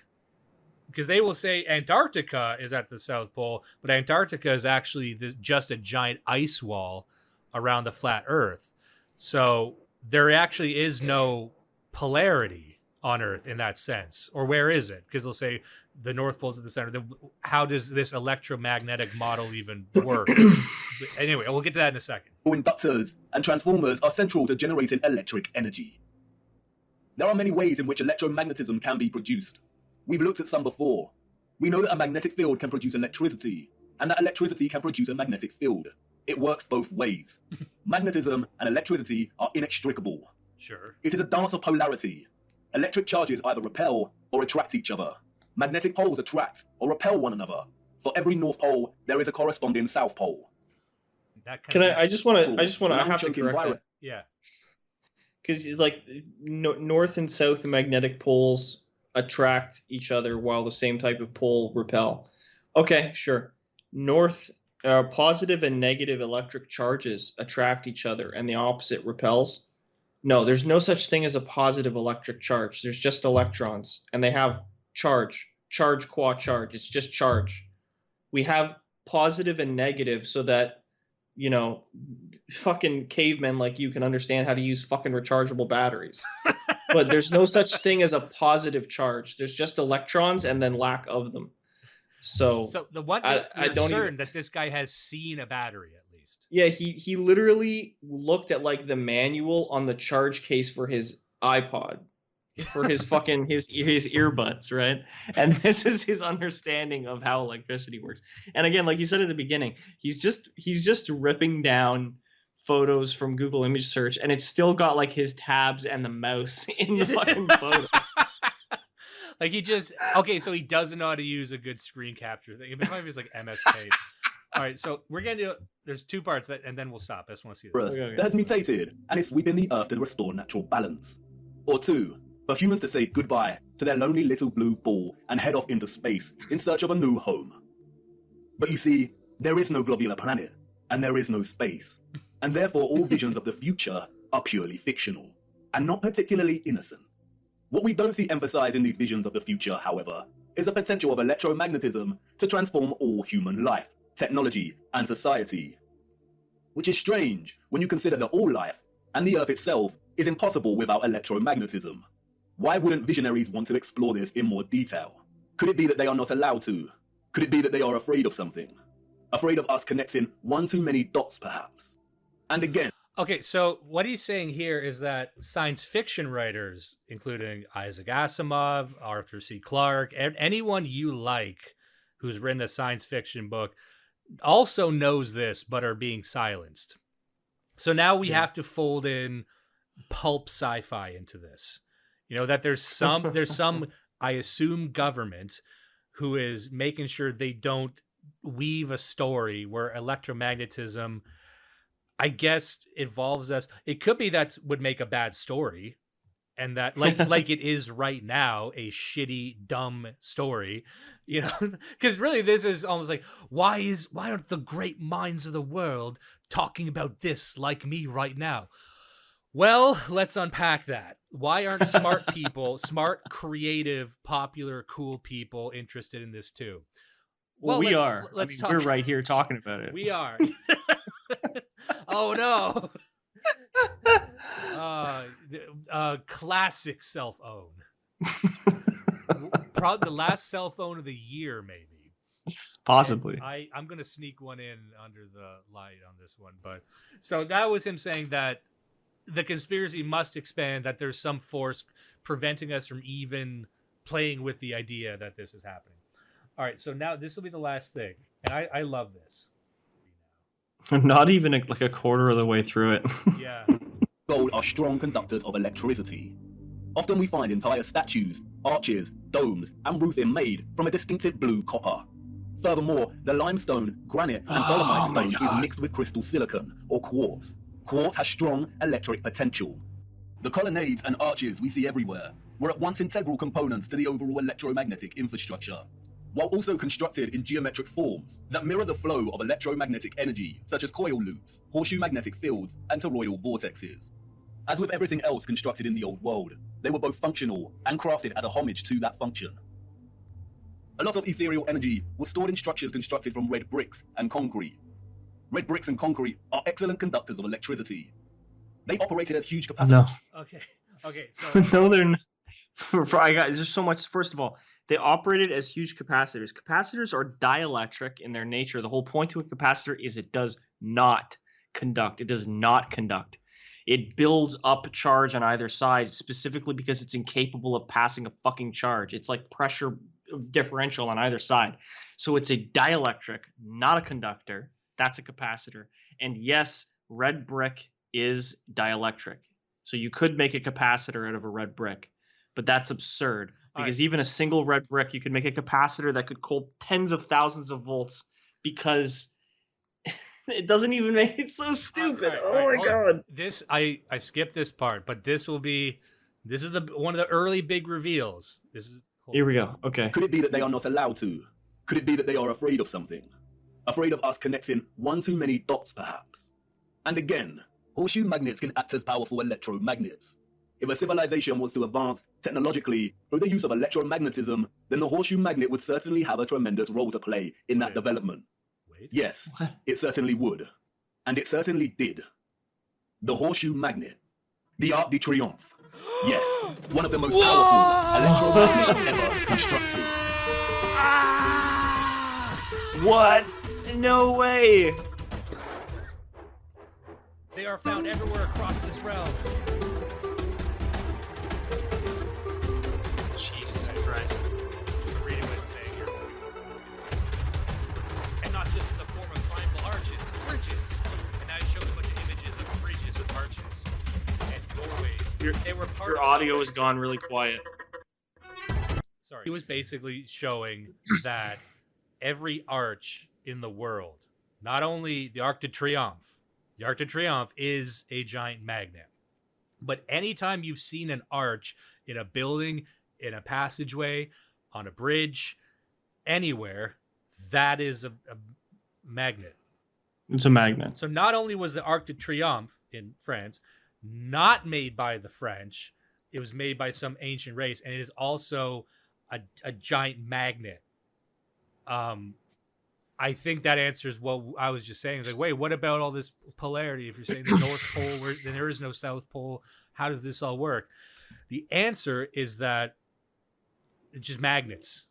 Because they will say Antarctica is at the South Pole, but Antarctica is actually just a giant ice wall around the flat Earth. So there actually is no polarity on Earth in that sense, or where is it? Because they'll say the North Pole's at the center. Then how does this electromagnetic model even work? Anyway, we'll get to that in a second. Inductors and transformers are central to generating electric energy. There are many ways in which electromagnetism can be produced. We've looked at some before. We know that a magnetic field can produce electricity, and that electricity can produce a magnetic field. It works both ways. Magnetism and electricity are inextricable. Sure. It is a dance of polarity. Electric charges either repel or attract each other. Magnetic poles attract or repel one another. For every North Pole, there is a corresponding South Pole. I just want to. I have to correct that. Yeah. Because like North and South magnetic poles attract each other while the same type of pole repel. Okay, sure. North positive and negative electric charges attract each other and the opposite repels. No, there's no such thing as a positive electric charge. There's just electrons, and they have charge, qua charge. It's just charge. We have positive and negative so that, you know, fucking cavemen like you can understand how to use fucking rechargeable batteries. But there's no such thing as a positive charge. There's just electrons and then lack of them. So the one I don't certain that this guy has seen a battery at least. Yeah, he literally looked at like the manual on the charge case for his iPod, for his fucking his earbuds, right? And this is his understanding of how electricity works. And again, like you said at the beginning, he's just ripping down photos from Google image search, and it's still got like his tabs and the mouse in the fucking photo. Like so he doesn't know how to use a good screen capture thing. It might be like MS Paint. All right, so we're going to do, there's two parts, and then we'll stop. I just want to see this. That has mutated, and is sweeping the Earth to restore natural balance. Or two, for humans to say goodbye to their lonely little blue ball and head off into space in search of a new home. But you see, there is no globular planet, and there is no space, and therefore all visions of the future are purely fictional, and not particularly innocent. What we don't see emphasized in these visions of the future, however, is the potential of electromagnetism to transform all human life, technology, and society. Which is strange when you consider that all life, and the Earth itself, is impossible without electromagnetism. Why wouldn't visionaries want to explore this in more detail? Could it be that they are not allowed to? Could it be that they are afraid of something? Afraid of us connecting one too many dots, perhaps? And again... Okay, so what he's saying here is that science fiction writers, including Isaac Asimov, Arthur C. Clarke, anyone you like who's written a science fiction book, also knows this but are being silenced. So now we have to fold in pulp sci-fi into this. You know, that there's some I assume government who is making sure they don't weave a story where electromagnetism, I guess, involves us. It could be that would make a bad story, and that like it is right now, a shitty, dumb story, you know, because really this is almost like, why aren't the great minds of the world talking about this like me right now? Well, let's unpack that. Why aren't smart people, smart, creative, popular, cool people interested in this too? Well, we are. We're right here talking about it. We are. Oh no. Classic self-own. Probably the last cell phone of the year, maybe. Possibly. I'm going to sneak one in under the light on this one. But so that was him saying that the conspiracy must expand, that there's some force preventing us from even playing with the idea that this is happening. All right, so now this will be the last thing. And I love this. Not even like a quarter of the way through it. Yeah. Gold are strong conductors of electricity. Often we find entire statues, arches, domes, and roofing made from a distinctive blue copper. Furthermore, the limestone, granite, and dolomite stone is mixed with crystal silicon, or quartz. Quartz has strong electric potential. The colonnades and arches we see everywhere were at once integral components to the overall electromagnetic infrastructure, while also constructed in geometric forms that mirror the flow of electromagnetic energy, such as coil loops, horseshoe magnetic fields, and toroidal vortexes. As with everything else constructed in the old world, they were both functional and crafted as a homage to that function. A lot of ethereal energy was stored in structures constructed from red bricks and concrete. Red bricks and concrete are excellent conductors of electricity. They operated as huge capacitors. No. Okay. So No, they're not. There's so much. First of all, they operated as huge capacitors. Capacitors are dielectric in their nature. The whole point to a capacitor is it does not conduct. It does not conduct. It builds up charge on either side specifically because it's incapable of passing a fucking charge. It's like pressure differential on either side. So it's a dielectric, not a conductor. That's a capacitor. And yes, red brick is dielectric. So you could make a capacitor out of a red brick, but that's absurd because even a single red brick, you could make a capacitor that could hold tens of thousands of volts because it doesn't even make it so stupid. Oh my God. This, I skipped this part, but this is one of the early big reveals. Here we go. Okay. Could it be that they are not allowed to? Could it be that they are afraid of something? Afraid of us connecting one too many dots, perhaps? And again, horseshoe magnets can act as powerful electromagnets. If a civilization was to advance technologically through the use of electromagnetism, then the horseshoe magnet would certainly have a tremendous role to play in that development. Yes, it certainly would. And it certainly did. The horseshoe magnet. The Arc de Triomphe. Yes, one of the most powerful electromagnets ever constructed. What? No way. They are found everywhere across this realm. Jesus Christ. Reading what it's saying here. And not just in the form of triumphal arches, bridges. And I showed a bunch of images of bridges with arches and doorways. They were part Your of audio something. has gone really quiet. Sorry. He was basically showing that every arch in the world, not only the Arc de Triomphe is a giant magnet, but anytime you've seen an arch in a building, in a passageway, on a bridge, anywhere, that is a magnet. It's a magnet. So not only was the Arc de Triomphe in France not made by the French, it was made by some ancient race, and it is also a giant magnet. I think that answers what I was just saying. It's like, wait, what about all this polarity? If you're saying the North Pole, then there is no South Pole. How does this all work? The answer is that it's just magnets.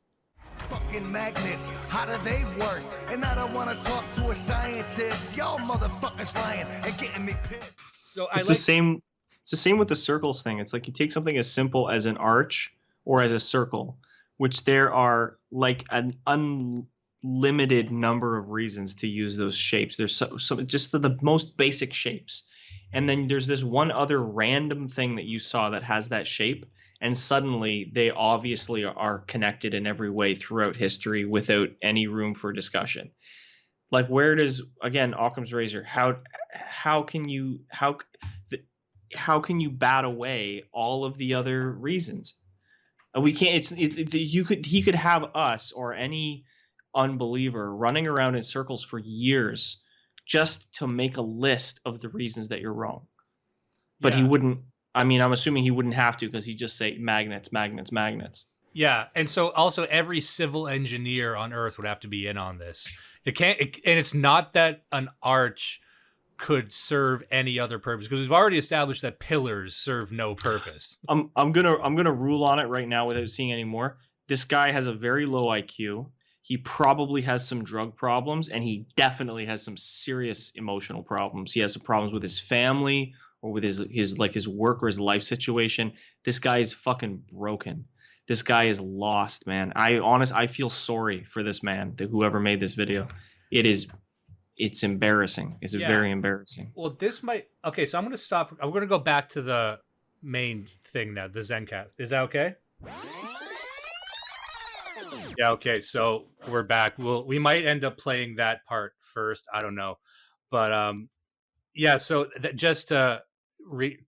Fucking magnets, how do they work? And I don't want to talk to a scientist. Y'all motherfuckers lying and getting me pissed. So It's the same. It's the same with the circles thing. It's like you take something as simple as an arch or as a circle, which there are like an unlimited number of reasons to use those shapes. There's so just the most basic shapes, and then there's this one other random thing that you saw that has that shape, and suddenly they obviously are connected in every way throughout history without any room for discussion. Like, where does, again, Occam's razor, how can you bat away all of the other reasons? We can't. He could have us or any unbeliever running around in circles for years just to make a list of the reasons that you're wrong. But he wouldn't. I mean, I'm assuming he wouldn't have to, because he'd just say magnets, magnets, magnets. Yeah, and so also every civil engineer on Earth would have to be in on this. And it's not that an arch could serve any other purpose, because we've already established that pillars serve no purpose. I'm gonna rule on it right now without seeing any more. This guy has a very low IQ. He probably has some drug problems, and he definitely has some serious emotional problems. He has some problems with his family or with his work or his life situation. This guy is fucking broken. This guy is lost, man. I feel sorry for this man, whoever made this video. It's embarrassing. It's very embarrassing. Well, okay, so I'm going to stop. I'm going to go back to the main thing now, the Zencast. Is that okay? Yeah, okay, so we're back. We might end up playing that part first. I don't know. But yeah, so just to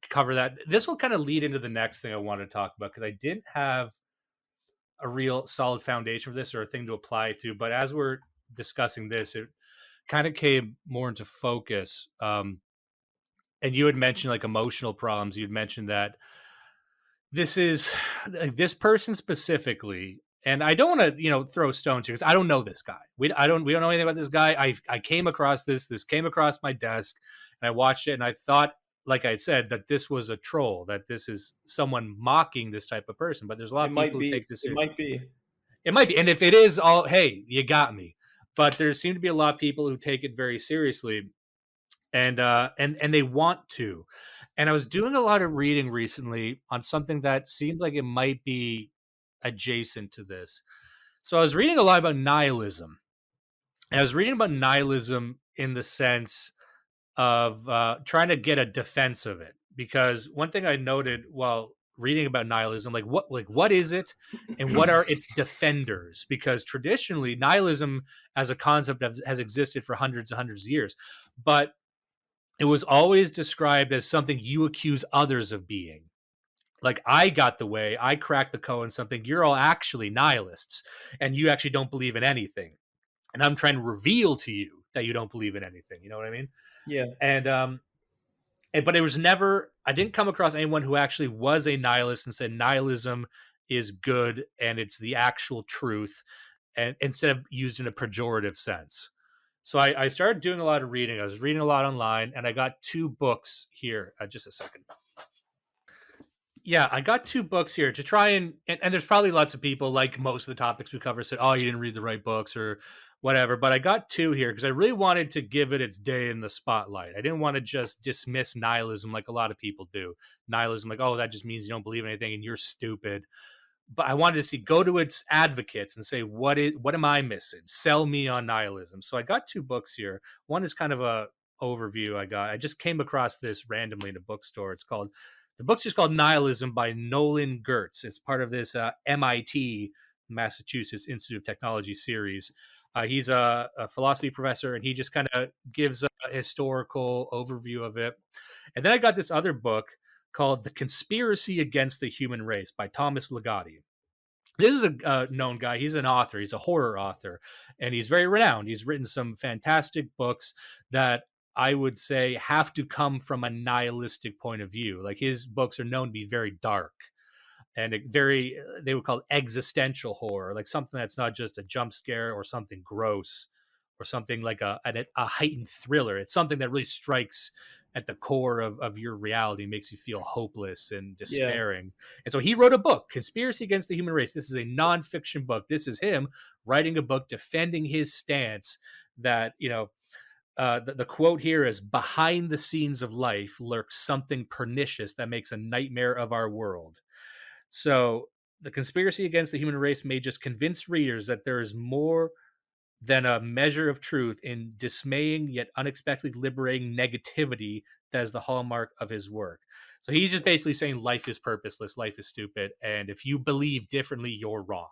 cover that, this will kind of lead into the next thing I want to talk about, because I didn't have a real solid foundation for this or a thing to apply to. But as we're discussing this, it kind of came more into focus. And you had mentioned like emotional problems. You'd mentioned that this person specifically, and I don't want to, throw stones here, because I don't know this guy. We don't know anything about this guy. I came across this came across my desk, and I watched it, and I thought, like I said, that this was a troll, that this is someone mocking this type of person. But there's a lot of people who take this It might be. It might be. And if it is all, hey, you got me. But there seem to be a lot of people who take it very seriously, and they want to. And I was doing a lot of reading recently on something that seemed like it might be adjacent to this. So I was reading a lot about nihilism. And I was reading about nihilism in the sense of trying to get a defense of it. Because one thing I noted while reading about nihilism, like what is it, and what are its defenders? Because traditionally, nihilism as a concept has existed for hundreds and hundreds of years, but it was always described as something you accuse others of being. Like, I got the way, I cracked the code on something. You're all actually nihilists, and you actually don't believe in anything. And I'm trying to reveal to you that you don't believe in anything. You know what I mean? Yeah. But it was never, I didn't come across anyone who actually was a nihilist and said nihilism is good and it's the actual truth, and instead of used in a pejorative sense. So I started doing a lot of reading. I was reading a lot online, and I got 2 books here. Just a second. Yeah, I got 2 books here to try and there's probably lots of people, like most of the topics we cover, said, oh, you didn't read the right books or whatever. But I got 2 here because I really wanted to give it its day in the spotlight. I didn't want to just dismiss nihilism like a lot of people do. Nihilism, like, oh, that just means you don't believe in anything and you're stupid. But I wanted to go to its advocates and say, what am I missing? Sell me on nihilism. So I got 2 books here. One is kind of a overview I just came across this randomly in a bookstore. The book's just called Nihilism by Nolen Gertz. It's part of this MIT, Massachusetts Institute of Technology series. He's a philosophy professor, and he just kind of gives a historical overview of it. And then I got this other book called The Conspiracy Against the Human Race by Thomas Ligotti. This is a known guy. He's an author. He's a horror author, and he's very renowned. He's written some fantastic books that I would say have to come from a nihilistic point of view. Like, his books are known to be very dark and they would call it existential horror, like something that's not just a jump scare or something gross or something like a heightened thriller. It's something that really strikes at the core of your reality, makes you feel hopeless and despairing. Yeah. And so he wrote a book, Conspiracy Against the Human Race. This is a nonfiction book. This is him writing a book defending his stance that, the quote here is, behind the scenes of life lurks something pernicious that makes a nightmare of our world. So the conspiracy against the human race may just convince readers that there is more than a measure of truth in dismaying yet unexpectedly liberating negativity that is the hallmark of his work. So he's just basically saying life is purposeless, life is stupid, and if you believe differently, you're wrong.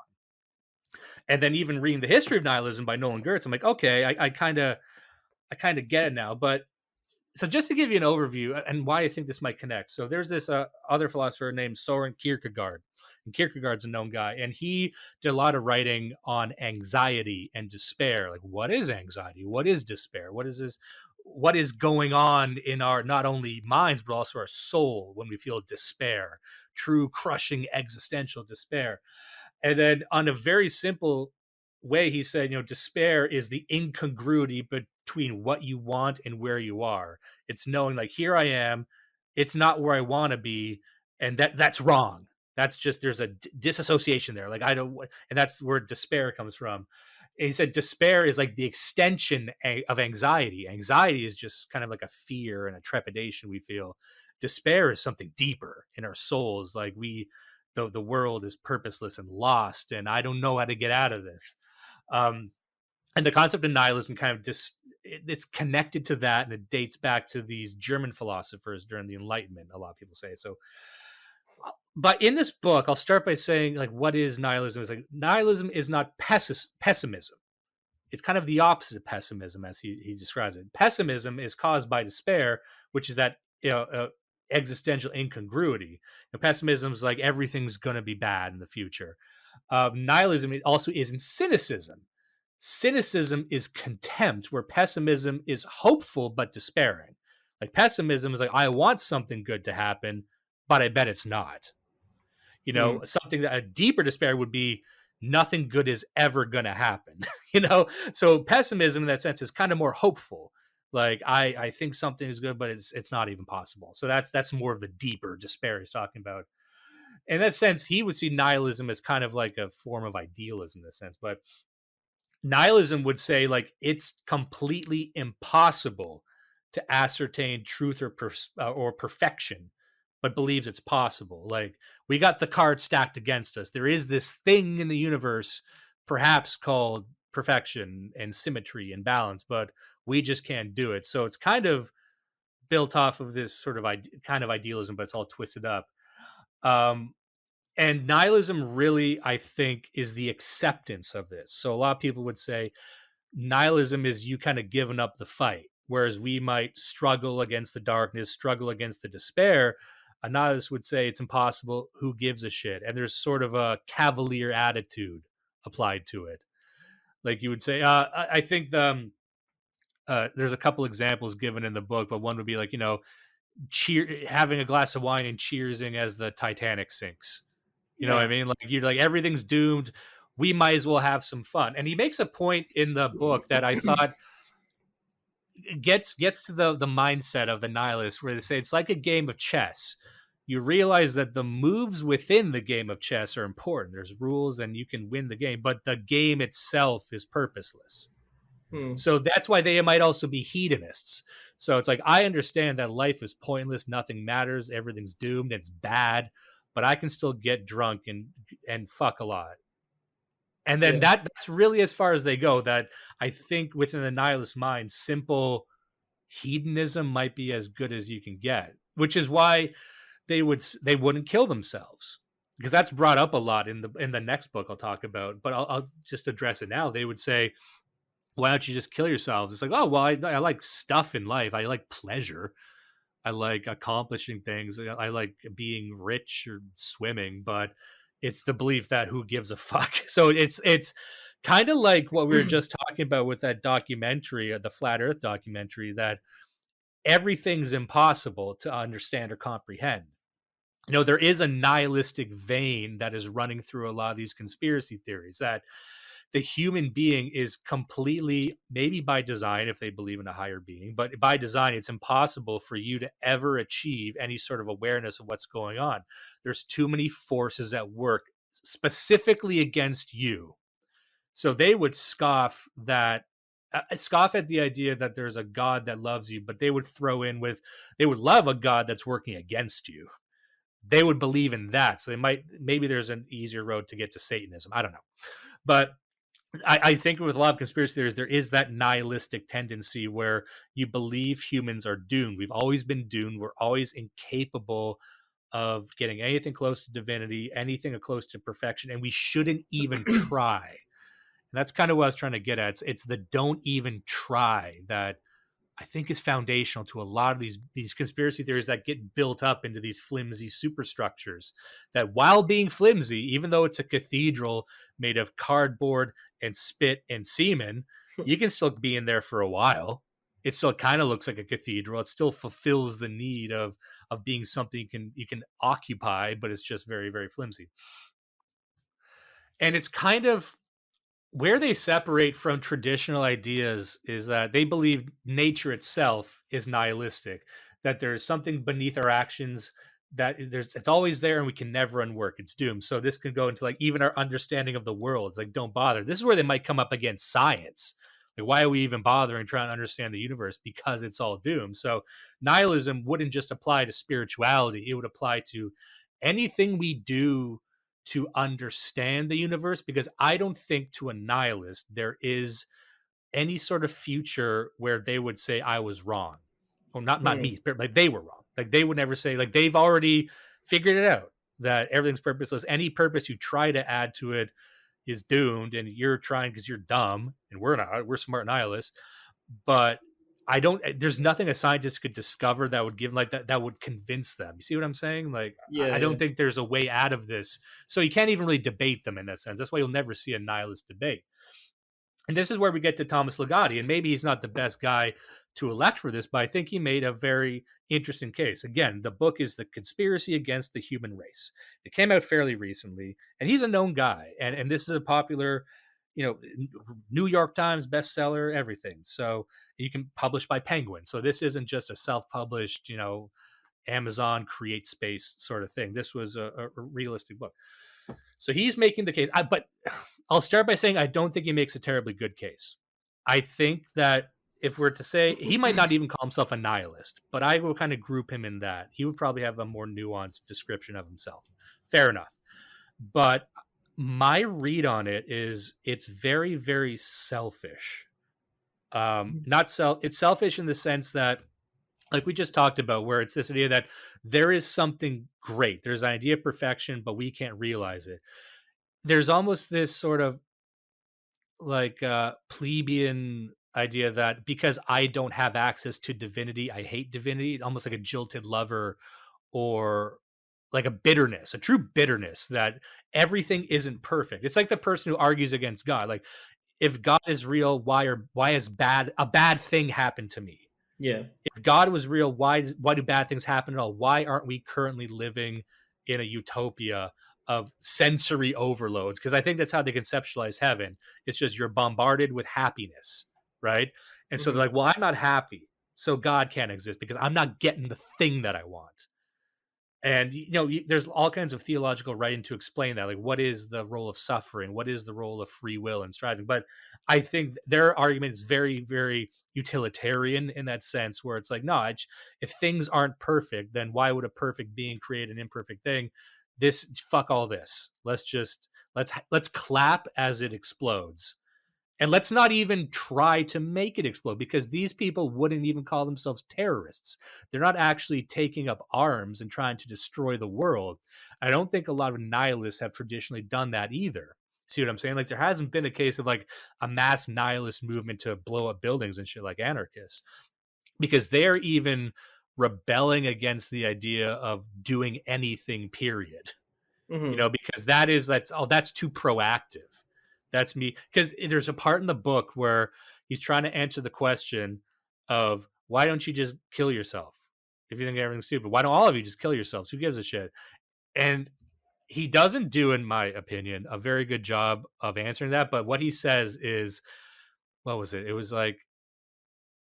And then even reading the history of nihilism by Nolen Gertz, I'm like, okay, I kind of get it now. But so just to give you an overview and why I think this might connect. So there's this other philosopher named Soren Kierkegaard. And Kierkegaard's a known guy. And he did a lot of writing on anxiety and despair. Like, what is anxiety? What is despair? What is this? What is going on in our, not only minds, but also our soul when we feel despair, true crushing existential despair. And then on a very simple way, he said, despair is the incongruity between what you want and where you are. It's knowing, like, here I am, it's not where I want to be, and that's wrong. That's just, there's a disassociation there. Like, I don't, and that's where despair comes from. And he said despair is like the extension of anxiety. Anxiety is just kind of like a fear and a trepidation we feel. Despair is something deeper in our souls. Like, the world is purposeless and lost, and I don't know how to get out of this. And the concept of nihilism kind of it's connected to that, and it dates back to these German philosophers during the Enlightenment, a lot of people say. So, but in this book, I'll start by saying, like, what is nihilism? It's like, nihilism is not pessimism. It's kind of the opposite of pessimism, as he describes it. Pessimism is caused by despair, which is that, existential incongruity. Pessimism is like everything's going to be bad in the future. Nihilism also is in cynicism. Cynicism is contempt, where pessimism is hopeful but despairing. Like, pessimism is like, I want something good to happen, but I bet it's not. Something that a deeper despair would be, nothing good is ever going to happen. So pessimism in that sense is kind of more hopeful. Like I think something is good, but it's not even possible. So that's more of the deeper despair he's talking about. In that sense, he would see nihilism as kind of like a form of idealism in a sense, but nihilism would say like it's completely impossible to ascertain truth or perfection, but believes it's possible. Like we got the cards stacked against us. There is this thing in the universe, perhaps called perfection and symmetry and balance, but we just can't do it. So it's kind of built off of this sort of kind of idealism, but it's all twisted up. Um, and nihilism really, I think, is the acceptance of this. So a lot of people would say nihilism is you kind of giving up the fight, whereas we might struggle against the darkness, struggle against the despair. A nihilist would say it's impossible. Who gives a shit? And there's sort of a cavalier attitude applied to it. Like you would say, I think there's a couple examples given in the book, but one would be like, having a glass of wine and cheersing as the Titanic sinks. You know what I mean? Like you're like, everything's doomed. We might as well have some fun. And he makes a point in the book that I thought gets to the mindset of the nihilist, where they say it's like a game of chess. You realize that the moves within the game of chess are important. There's rules and you can win the game, but the game itself is purposeless. So that's why they might also be hedonists. So it's like, I understand that life is pointless, nothing matters, everything's doomed, it's bad, but I can still get drunk and fuck a lot. And then that's really as far as they go. That I think within the nihilist mind, simple hedonism might be as good as you can get, which is why they wouldn't kill themselves, because that's brought up a lot in the next book I'll talk about. But I'll just address it now. They would say, why don't you just kill yourselves? It's like, oh, well, I like stuff in life. I like pleasure. I like accomplishing things. I like being rich or swimming, but it's the belief that who gives a fuck. So it's kind of like what we were just talking about with that documentary, the Flat Earth documentary, that everything's impossible to understand or comprehend. There is a nihilistic vein that is running through a lot of these conspiracy theories, that the human being is completely, maybe by design, if they believe in a higher being, but by design, it's impossible for you to ever achieve any sort of awareness of what's going on. There's too many forces at work specifically against you. So they would scoff at the idea that there's a God that loves you, but they would throw in they would love a God that's working against you. They would believe in that. So maybe there's an easier road to get to Satanism. I don't know. But I think with a lot of conspiracy theories, there is that nihilistic tendency where you believe humans are doomed. We've always been doomed. We're always incapable of getting anything close to divinity, anything close to perfection, and we shouldn't even try. And that's kind of what I was trying to get at. It's the don't even try that I think is foundational to a lot of these conspiracy theories that get built up into these flimsy superstructures, that while being flimsy, even though it's a cathedral made of cardboard and spit and semen, you can still be in there for a while. It still kind of looks like a cathedral. It still fulfills the need of being something you can occupy, but it's just very, very flimsy. And it's kind of where they separate from traditional ideas is that they believe nature itself is nihilistic, that there's something beneath our actions, that it's always there and we can never unwork. It's doomed. So this can go into like even our understanding of the world. It's like, don't bother. This is where they might come up against science. Like, why are we even bothering trying to understand the universe? Because it's all doomed. So nihilism wouldn't just apply to spirituality. It would apply to anything we do to understand the universe, because I don't think to a nihilist there is any sort of future where they would say I was wrong. Or not me, but like they were wrong. Like they would never say, like they've already figured it out that everything's purposeless. Any purpose you try to add to it is doomed, and you're trying because you're dumb, and we're not. We're smart nihilists. But there's nothing a scientist could discover that would give like that would convince them. You see what I'm saying? Like, I don't think there's a way out of this. So you can't even really debate them in that sense. That's why you'll never see a nihilist debate. And this is where we get to Thomas Ligotti. And maybe he's not the best guy to elect for this, but I think he made a very interesting case. Again, the book is The Conspiracy Against the Human Race. It came out fairly recently, and he's a known guy. And this is a popular, New York Times bestseller, everything. So you can publish by Penguin. So this isn't just a self-published, Amazon create space sort of thing. This was a realistic book. So he's making the case. But I'll start by saying I don't think he makes a terribly good case. I think that if we're to say, he might not even call himself a nihilist, but I will kind of group him in that. He would probably have a more nuanced description of himself. Fair enough. But my read on it is it's very, very selfish. It's selfish in the sense that, like we just talked about, where it's this idea that there is something great. There's an idea of perfection, but we can't realize it. There's almost this sort of like plebeian idea that because I don't have access to divinity, I hate divinity, almost like a jilted lover, or like a bitterness, a true bitterness that everything isn't perfect. It's like the person who argues against God. Like, if God is real, why is a bad thing happened to me? Yeah. If God was real, why do bad things happen at all? Why aren't we currently living in a utopia of sensory overloads? Because I think that's how they conceptualize heaven. It's just you're bombarded with happiness, right? And so they're like, well, I'm not happy, so God can't exist because I'm not getting the thing that I want. And there's all kinds of theological writing to explain that, like what is the role of suffering, what is the role of free will and striving. But I think their argument is very, very utilitarian in that sense, where it's like, no, if things aren't perfect, then why would a perfect being create an imperfect thing? Fuck all this. Let's clap as it explodes. And let's not even try to make it explode, because these people wouldn't even call themselves terrorists. They're not actually taking up arms and trying to destroy the world. I don't think a lot of nihilists have traditionally done that either. See what I'm saying? Like, there hasn't been a case of like a mass nihilist movement to blow up buildings and shit like anarchists, because they're even rebelling against the idea of doing anything, period. Because that's too proactive. That's me. Because there's a part in the book where he's trying to answer the question of, why don't you just kill yourself? If you think everything's stupid, why don't all of you just kill yourselves? Who gives a shit? And he doesn't do, in my opinion, a very good job of answering that. But what he says is, what was it? It was like,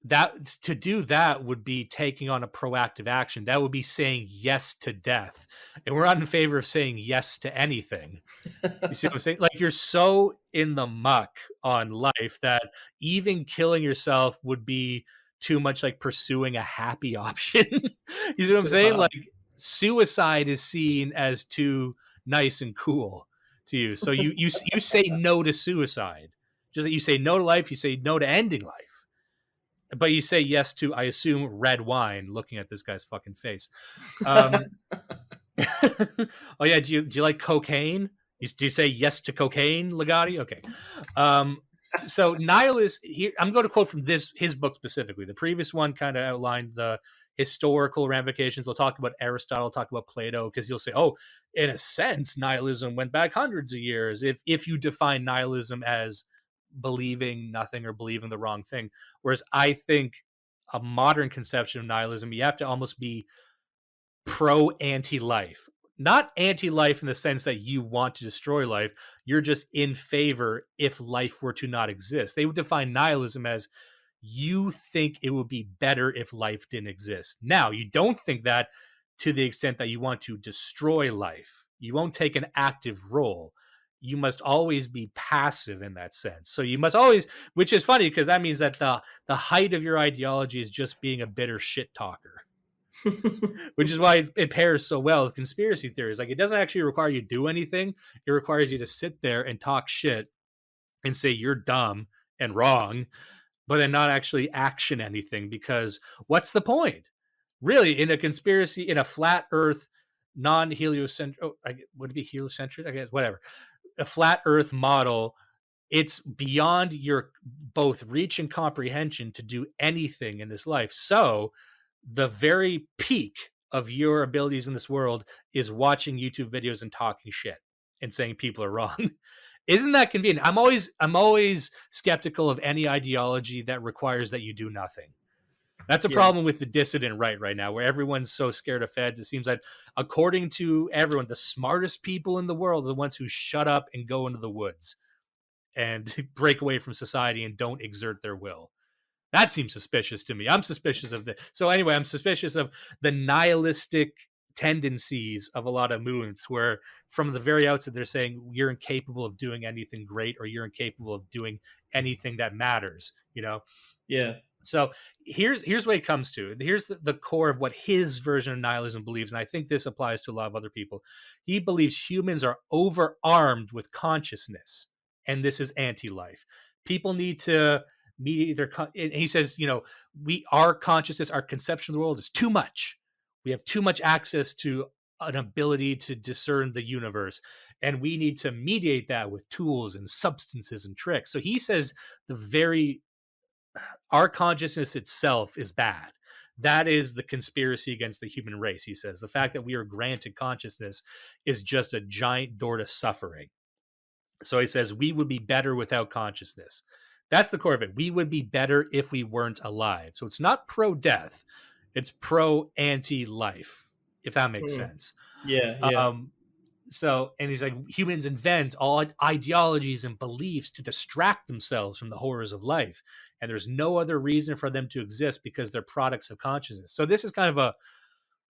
that to do that would be taking on a proactive action. That would be saying yes to death. And we're not in favor of saying yes to anything. You see what I'm saying? Like, you're so in the muck on life that even killing yourself would be too much like pursuing a happy option. You see what I'm saying? Like, suicide is seen as too nice and cool to you. So you say no to suicide. Just that you say no to life, you say no to ending life. But you say yes to, I assume, red wine, looking at this guy's fucking face. Oh yeah, do you like cocaine? Do you say yes to cocaine, Ligotti? Okay. So nihilist here, I'm going to quote from his book specifically. The previous one kind of outlined the historical ramifications. They'll talk about Aristotle, talk about Plato, because you'll say, oh, in a sense, nihilism went back hundreds of years. If you define nihilism as believing nothing or believing the wrong thing. Whereas I think a modern conception of nihilism, you have to almost be pro anti-life. Not anti-life in the sense that you want to destroy life. You're just in favor if life were to not exist. They would define nihilism as, you think it would be better if life didn't exist. Now, you don't think that to the extent that you want to destroy life. You won't take an active role. You must always be passive in that sense. So you must always, which is funny because that means that the height of your ideology is just being a bitter shit talker, which is why it pairs so well with conspiracy theories. Like, it doesn't actually require you to do anything. It requires you to sit there and talk shit and say you're dumb and wrong, but then not actually action anything, because what's the point? Really, in a conspiracy, in a flat earth, non-heliocentric, would it be heliocentric? I guess, whatever. A flat earth model, it's beyond your both reach and comprehension to do anything in this life. So the very peak of your abilities in this world is watching YouTube videos and talking shit and saying people are wrong. Isn't that convenient? I'm always skeptical of any ideology that requires that you do nothing. That's a problem with the dissident right now, where everyone's so scared of feds. It seems that, according to everyone, the smartest people in the world are the ones who shut up and go into the woods. and break away from society and don't exert their will. That seems suspicious to me. I'm suspicious of I'm suspicious of the nihilistic tendencies of a lot of movements where from the very outset they're saying you're incapable of doing anything great, or you're incapable of doing anything that matters, Yeah. So here's what it comes to. Here's the core of what his version of nihilism believes, and I think this applies to a lot of other people. He believes humans are overarmed with consciousness, and this is anti-life. People need to mediate their. And he says, our consciousness, our conception of the world is too much. We have too much access to an ability to discern the universe, and we need to mediate that with tools and substances and tricks. So he says our consciousness itself is bad. That is the conspiracy against the human race, he says. The fact that we are granted consciousness is just a giant door to suffering. So he says we would be better without consciousness. That's the core of it. We would be better if we weren't alive. So it's not pro-death. It's pro-anti-life, if that makes sense. Yeah. And he's like, humans invent all ideologies and beliefs to distract themselves from the horrors of life. And there's no other reason for them to exist because they're products of consciousness. So this is kind of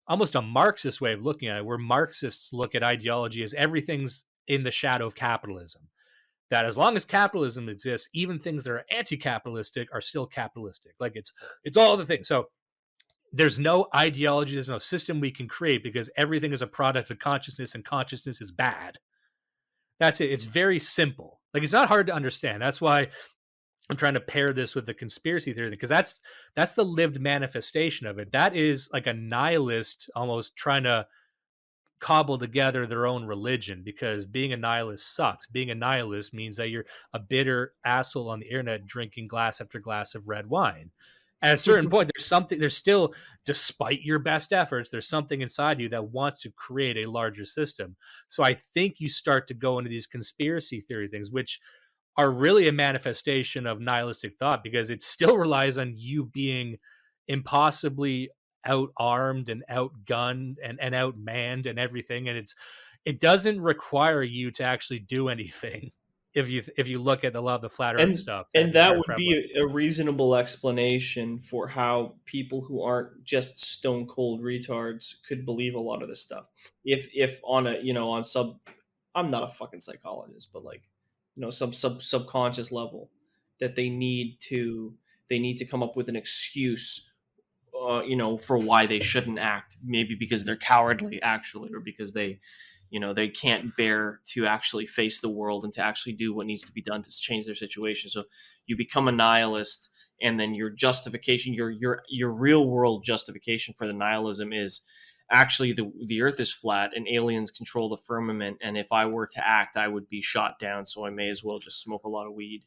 almost a Marxist way of looking at it, where Marxists look at ideology as everything's in the shadow of capitalism. That as long as capitalism exists, even things that are anti-capitalistic are still capitalistic. Like it's all the things. So there's no ideology, there's no system we can create because everything is a product of consciousness, and consciousness is bad. That's it. It's very simple. Like, it's not hard to understand. That's why I'm trying to pair this with the conspiracy theory, because that's the lived manifestation of it. That is like a nihilist almost trying to cobble together their own religion, because being a nihilist sucks. Being a nihilist means that you're a bitter asshole on the internet drinking glass after glass of red wine. At a certain point, there's still, despite your best efforts, there's something inside you that wants to create a larger system. So I think you start to go into these conspiracy theory things, which are really a manifestation of nihilistic thought, because it still relies on you being impossibly outarmed and outgunned and outmanned and everything. And it doesn't require you to actually do anything. If you look at a lot of the flat earth stuff. And that would be a reasonable explanation for how people who aren't just stone cold retards could believe a lot of this stuff. If on a, I'm not a fucking psychologist, but like, some subconscious level that they need to come up with an excuse, for why they shouldn't act, maybe because they're cowardly actually, or because they can't bear to actually face the world and to actually do what needs to be done to change their situation. So you become a nihilist, and then your justification, your real world justification for the nihilism is actually the earth is flat and aliens control the firmament. And if I were to act, I would be shot down. So I may as well just smoke a lot of weed.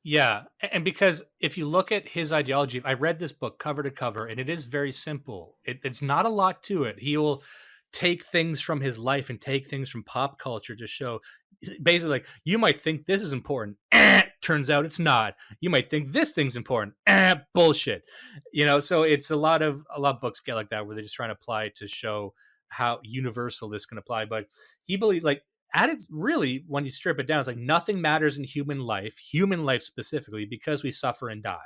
Yeah. And because if you look at his ideology, I read this book cover to cover, and it is very simple. It's not a lot to it. He will take things from his life and take things from pop culture to show, basically, like, you might think this is important, turns out it's not. You might think this thing's important, bullshit. So it's a lot of books get like that, where they're just trying to apply it to show how universal this can apply. But he believes, like, at its really, when you strip it down, it's like nothing matters in human life specifically, because we suffer and die.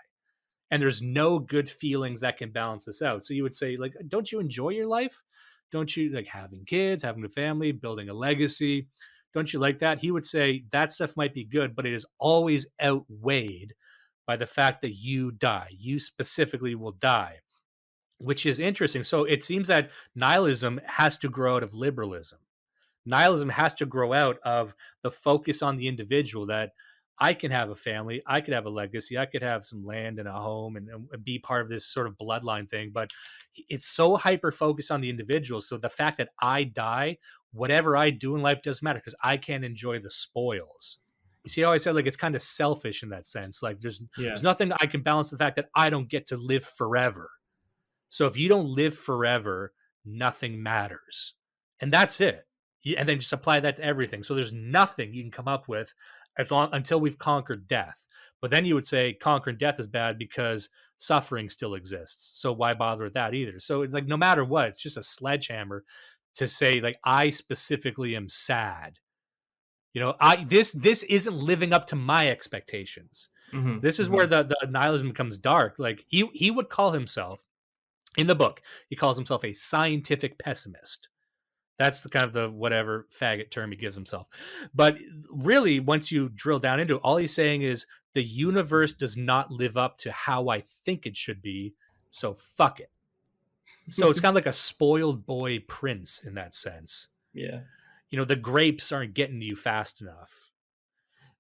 And there's no good feelings that can balance this out. So you would say, like, don't you enjoy your life? Don't you like having kids, having a family, building a legacy? Don't you like that? He would say that stuff might be good, but it is always outweighed by the fact that you die. You specifically will die, which is interesting. So it seems that nihilism has to grow out of liberalism. Nihilism has to grow out of the focus on the individual, that I can have a family, I could have a legacy, I could have some land and a home and be part of this sort of bloodline thing. But it's so hyper focused on the individual. So the fact that I die, whatever I do in life doesn't matter, because I can't enjoy the spoils. You see how I said, like, it's kind of selfish in that sense. Like there's nothing I can balance the fact that I don't get to live forever. So if you don't live forever, nothing matters. And that's it. And then just apply that to everything. So there's nothing you can come up with until we've conquered death. But then you would say conquering death is bad because suffering still exists. So why bother with that either? So it's like, no matter what, it's just a sledgehammer to say, like, I specifically am sad. You know, this isn't living up to my expectations. Mm-hmm. This is where the nihilism becomes dark. Like he would call himself in the book, he calls himself a scientific pessimist. That's the kind of the whatever faggot term he gives himself. But really, once you drill down into it, all he's saying is the universe does not live up to how I think it should be. So fuck it. So it's kind of like a spoiled boy prince in that sense. Yeah. You know, the grapes aren't getting to you fast enough.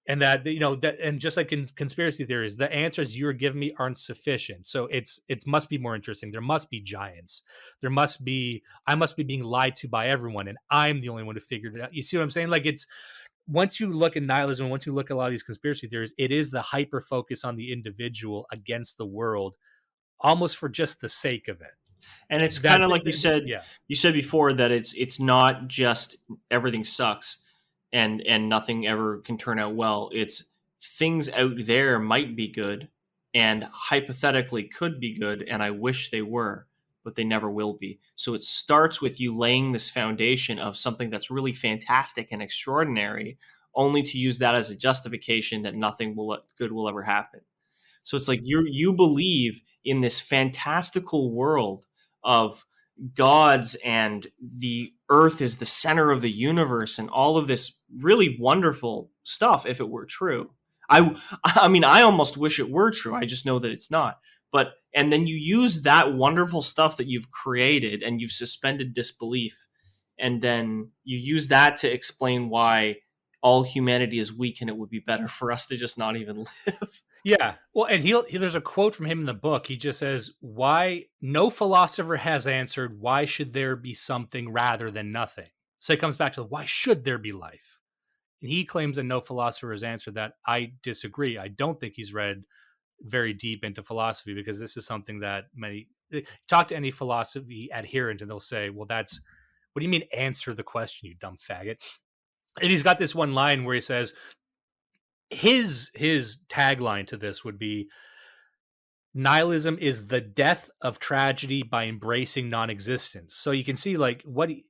And that, you know, that, and just like in conspiracy theories, the answers you're giving me aren't sufficient. So it must be more interesting. There must be giants. I must be being lied to by everyone, and I'm the only one who figured it out. You see what I'm saying? Like, it's, once you look at nihilism, once you look at a lot of these conspiracy theories, it is the hyper focus on the individual against the world, almost for just the sake of it. And it's kind of like you said before, that it's not just everything sucks and nothing ever can turn out well. It's things out there might be good and hypothetically could be good, and I wish they were, but they never will be. So it starts with you laying this foundation of something that's really fantastic and extraordinary, only to use that as a justification that nothing good will ever happen. So it's like you believe in this fantastical world of gods, and the earth is the center of the universe, and all of this really wonderful stuff. If it were true, I mean, I almost wish it were true. I just know that it's not. But, and then you use that wonderful stuff that you've created and you've suspended disbelief, and then you use that to explain why all humanity is weak and it would be better for us to just not even live. Yeah. Well, and there's a quote from him in the book. He just says, why no philosopher has answered, why should there be something rather than nothing? So it comes back to why should there be life? And he claims that no philosopher has answered that. I disagree. I don't think he's read very deep into philosophy, because this is something that talk to any philosophy adherent and they'll say, well, what do you mean answer the question, you dumb faggot? And he's got this one line where he says, his tagline to this would be, nihilism is the death of tragedy by embracing non-existence. So you can see, like,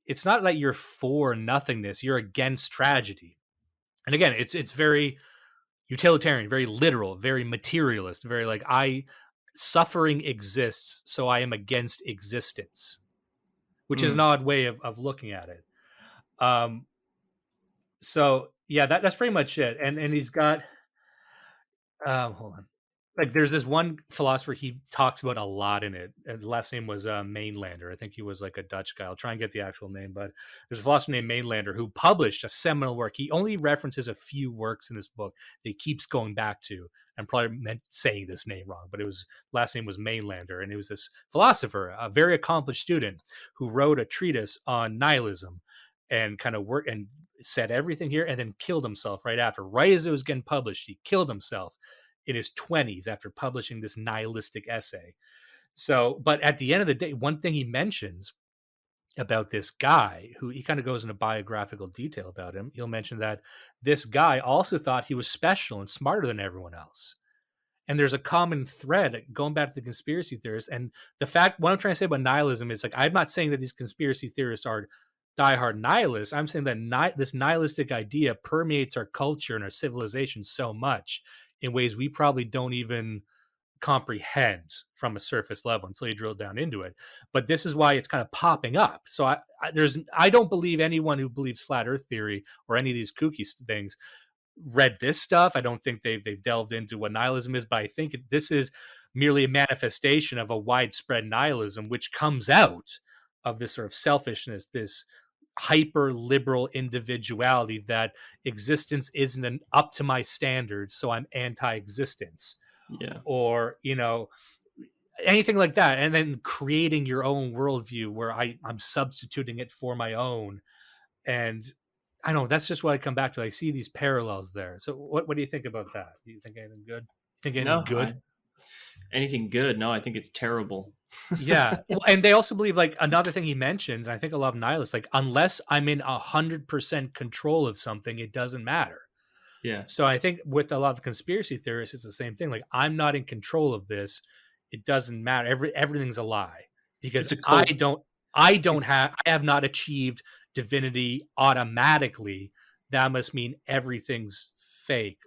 it's not like you're for nothingness, you're against tragedy. And again, it's very utilitarian, very literal, very materialist, very like, suffering exists, so I am against existence, which is an odd way of looking at it. So yeah, that's pretty much it. And he's got, hold on. Like, there's this one philosopher he talks about a lot in it. And the last name was Mainlander. I think he was like a Dutch guy. I'll try and get the actual name, but there's a philosopher named Mainlander who published a seminal work. He only references a few works in this book that he keeps going back to. I'm probably saying this name wrong, but last name was Mainlander. And it was this philosopher, a very accomplished student, who wrote a treatise on nihilism and kind of worked and said everything here, and then killed himself right after. Right as it was getting published, he killed himself in his 20s after publishing this nihilistic essay. So, but at the end of the day, one thing he mentions about this guy, who he kind of goes into biographical detail about him, he'll mention that this guy also thought he was special and smarter than everyone else. And there's a common thread going back to the conspiracy theorists. And the fact, what I'm trying to say about nihilism is, like, I'm not saying that these conspiracy theorists are diehard nihilists. I'm saying that this nihilistic idea permeates our culture and our civilization so much in ways we probably don't even comprehend from a surface level until you drill down into it. But this is why it's kind of popping up. So I don't believe anyone who believes flat earth theory or any of these kooky things read this stuff. I don't think they've delved into what nihilism is, but I think this is merely a manifestation of a widespread nihilism, which comes out of this sort of selfishness, this hyper liberal individuality, that existence isn't up to my standards, so I'm anti-existence. Yeah. Or, anything like that. And then creating your own worldview where I'm substituting it for my own. And I don't know, that's just what I come back to. I see these parallels there. So what do you think about that? Do you think anything good? Anything good? No, I think it's terrible. Yeah. Well, and they also believe, like, another thing he mentions, and I think a lot of nihilists, like, unless I'm in 100% control of something, it doesn't matter. Yeah. So I think with a lot of the conspiracy theorists, it's the same thing. Like, I'm not in control of this. It doesn't matter. Everything's a lie, because I have not achieved divinity automatically. that must mean everything's fake,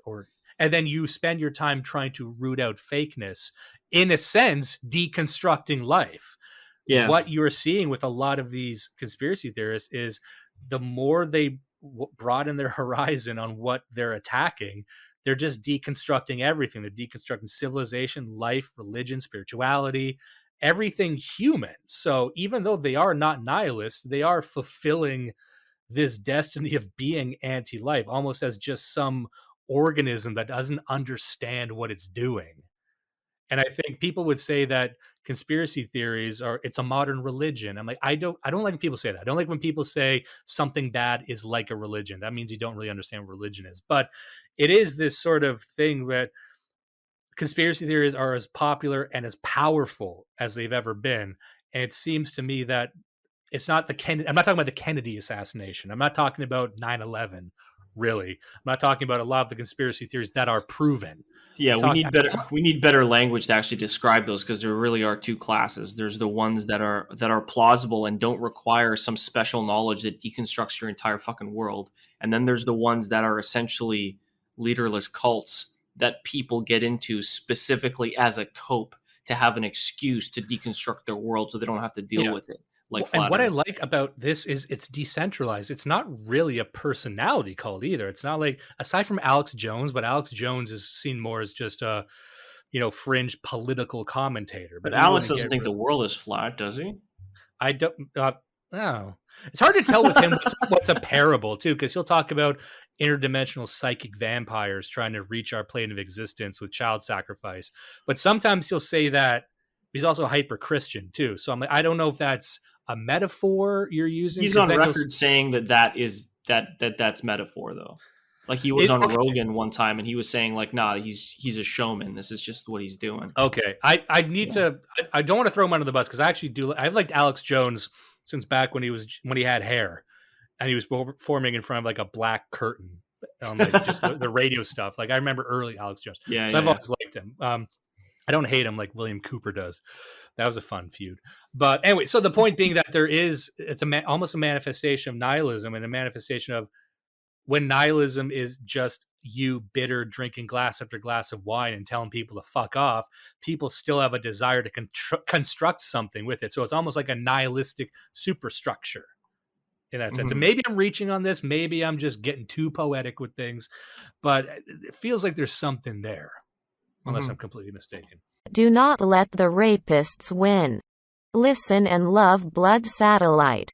and then you spend your time trying to root out fakeness, in a sense, deconstructing life. Yeah. What you're seeing with a lot of these conspiracy theorists is the more they broaden their horizon on what they're attacking, they're just deconstructing everything. They're deconstructing civilization, life, religion, spirituality, everything human. So even though they are not nihilists, they are fulfilling this destiny of being anti-life, almost as just some organism that doesn't understand what it's doing. And I think people would say that conspiracy theories it's a modern religion. I'm like, I don't like when people say that. I don't like when people say something bad is like a religion. That means you don't really understand what religion is. But it is this sort of thing that conspiracy theories are as popular and as powerful as they've ever been. And it seems to me that it's not I'm not talking about the Kennedy assassination. I'm not talking about 9/11. Really, I'm not talking about a lot of the conspiracy theories that are proven. Yeah, we need better language to actually describe those, because there really are two classes. There's the ones that are plausible and don't require some special knowledge that deconstructs your entire fucking world, and then there's the ones that are essentially leaderless cults that people get into specifically as a cope to have an excuse to deconstruct their world so they don't have to deal with it. And what I like about this is it's decentralized. It's not really a personality cult either. It's not like, aside from Alex Jones, but Alex Jones is seen more as just a, fringe political commentator. But Alex doesn't think the world is flat, does he? I don't. No, it's hard to tell with him what's a parable too, because he'll talk about interdimensional psychic vampires trying to reach our plane of existence with child sacrifice. But sometimes he'll say that he's also hyper Christian too. So I'm like, I don't know if that's a metaphor you're using. He's on record saying that's metaphor though. Like he was on Rogan one time and he was saying like, nah, he's a showman. This is just what he's doing. Okay. I need to, I don't want to throw him under the bus, because I actually do. I've liked Alex Jones since back when he had hair and he was performing in front of like a black curtain on like just the radio stuff. Like I remember early Alex Jones. Yeah. So I've always liked him. I don't hate him like William Cooper does. That was a fun feud. But anyway, so the point being that it's almost a manifestation of nihilism, and a manifestation of when nihilism is just you bitter drinking glass after glass of wine and telling people to fuck off, people still have a desire to construct something with it. So it's almost like a nihilistic superstructure in that sense. And maybe I'm reaching on this. Maybe I'm just getting too poetic with things, but it feels like there's something there. Unless I'm completely mistaken. Do not let the rapists win. Listen and love Blood Satellite.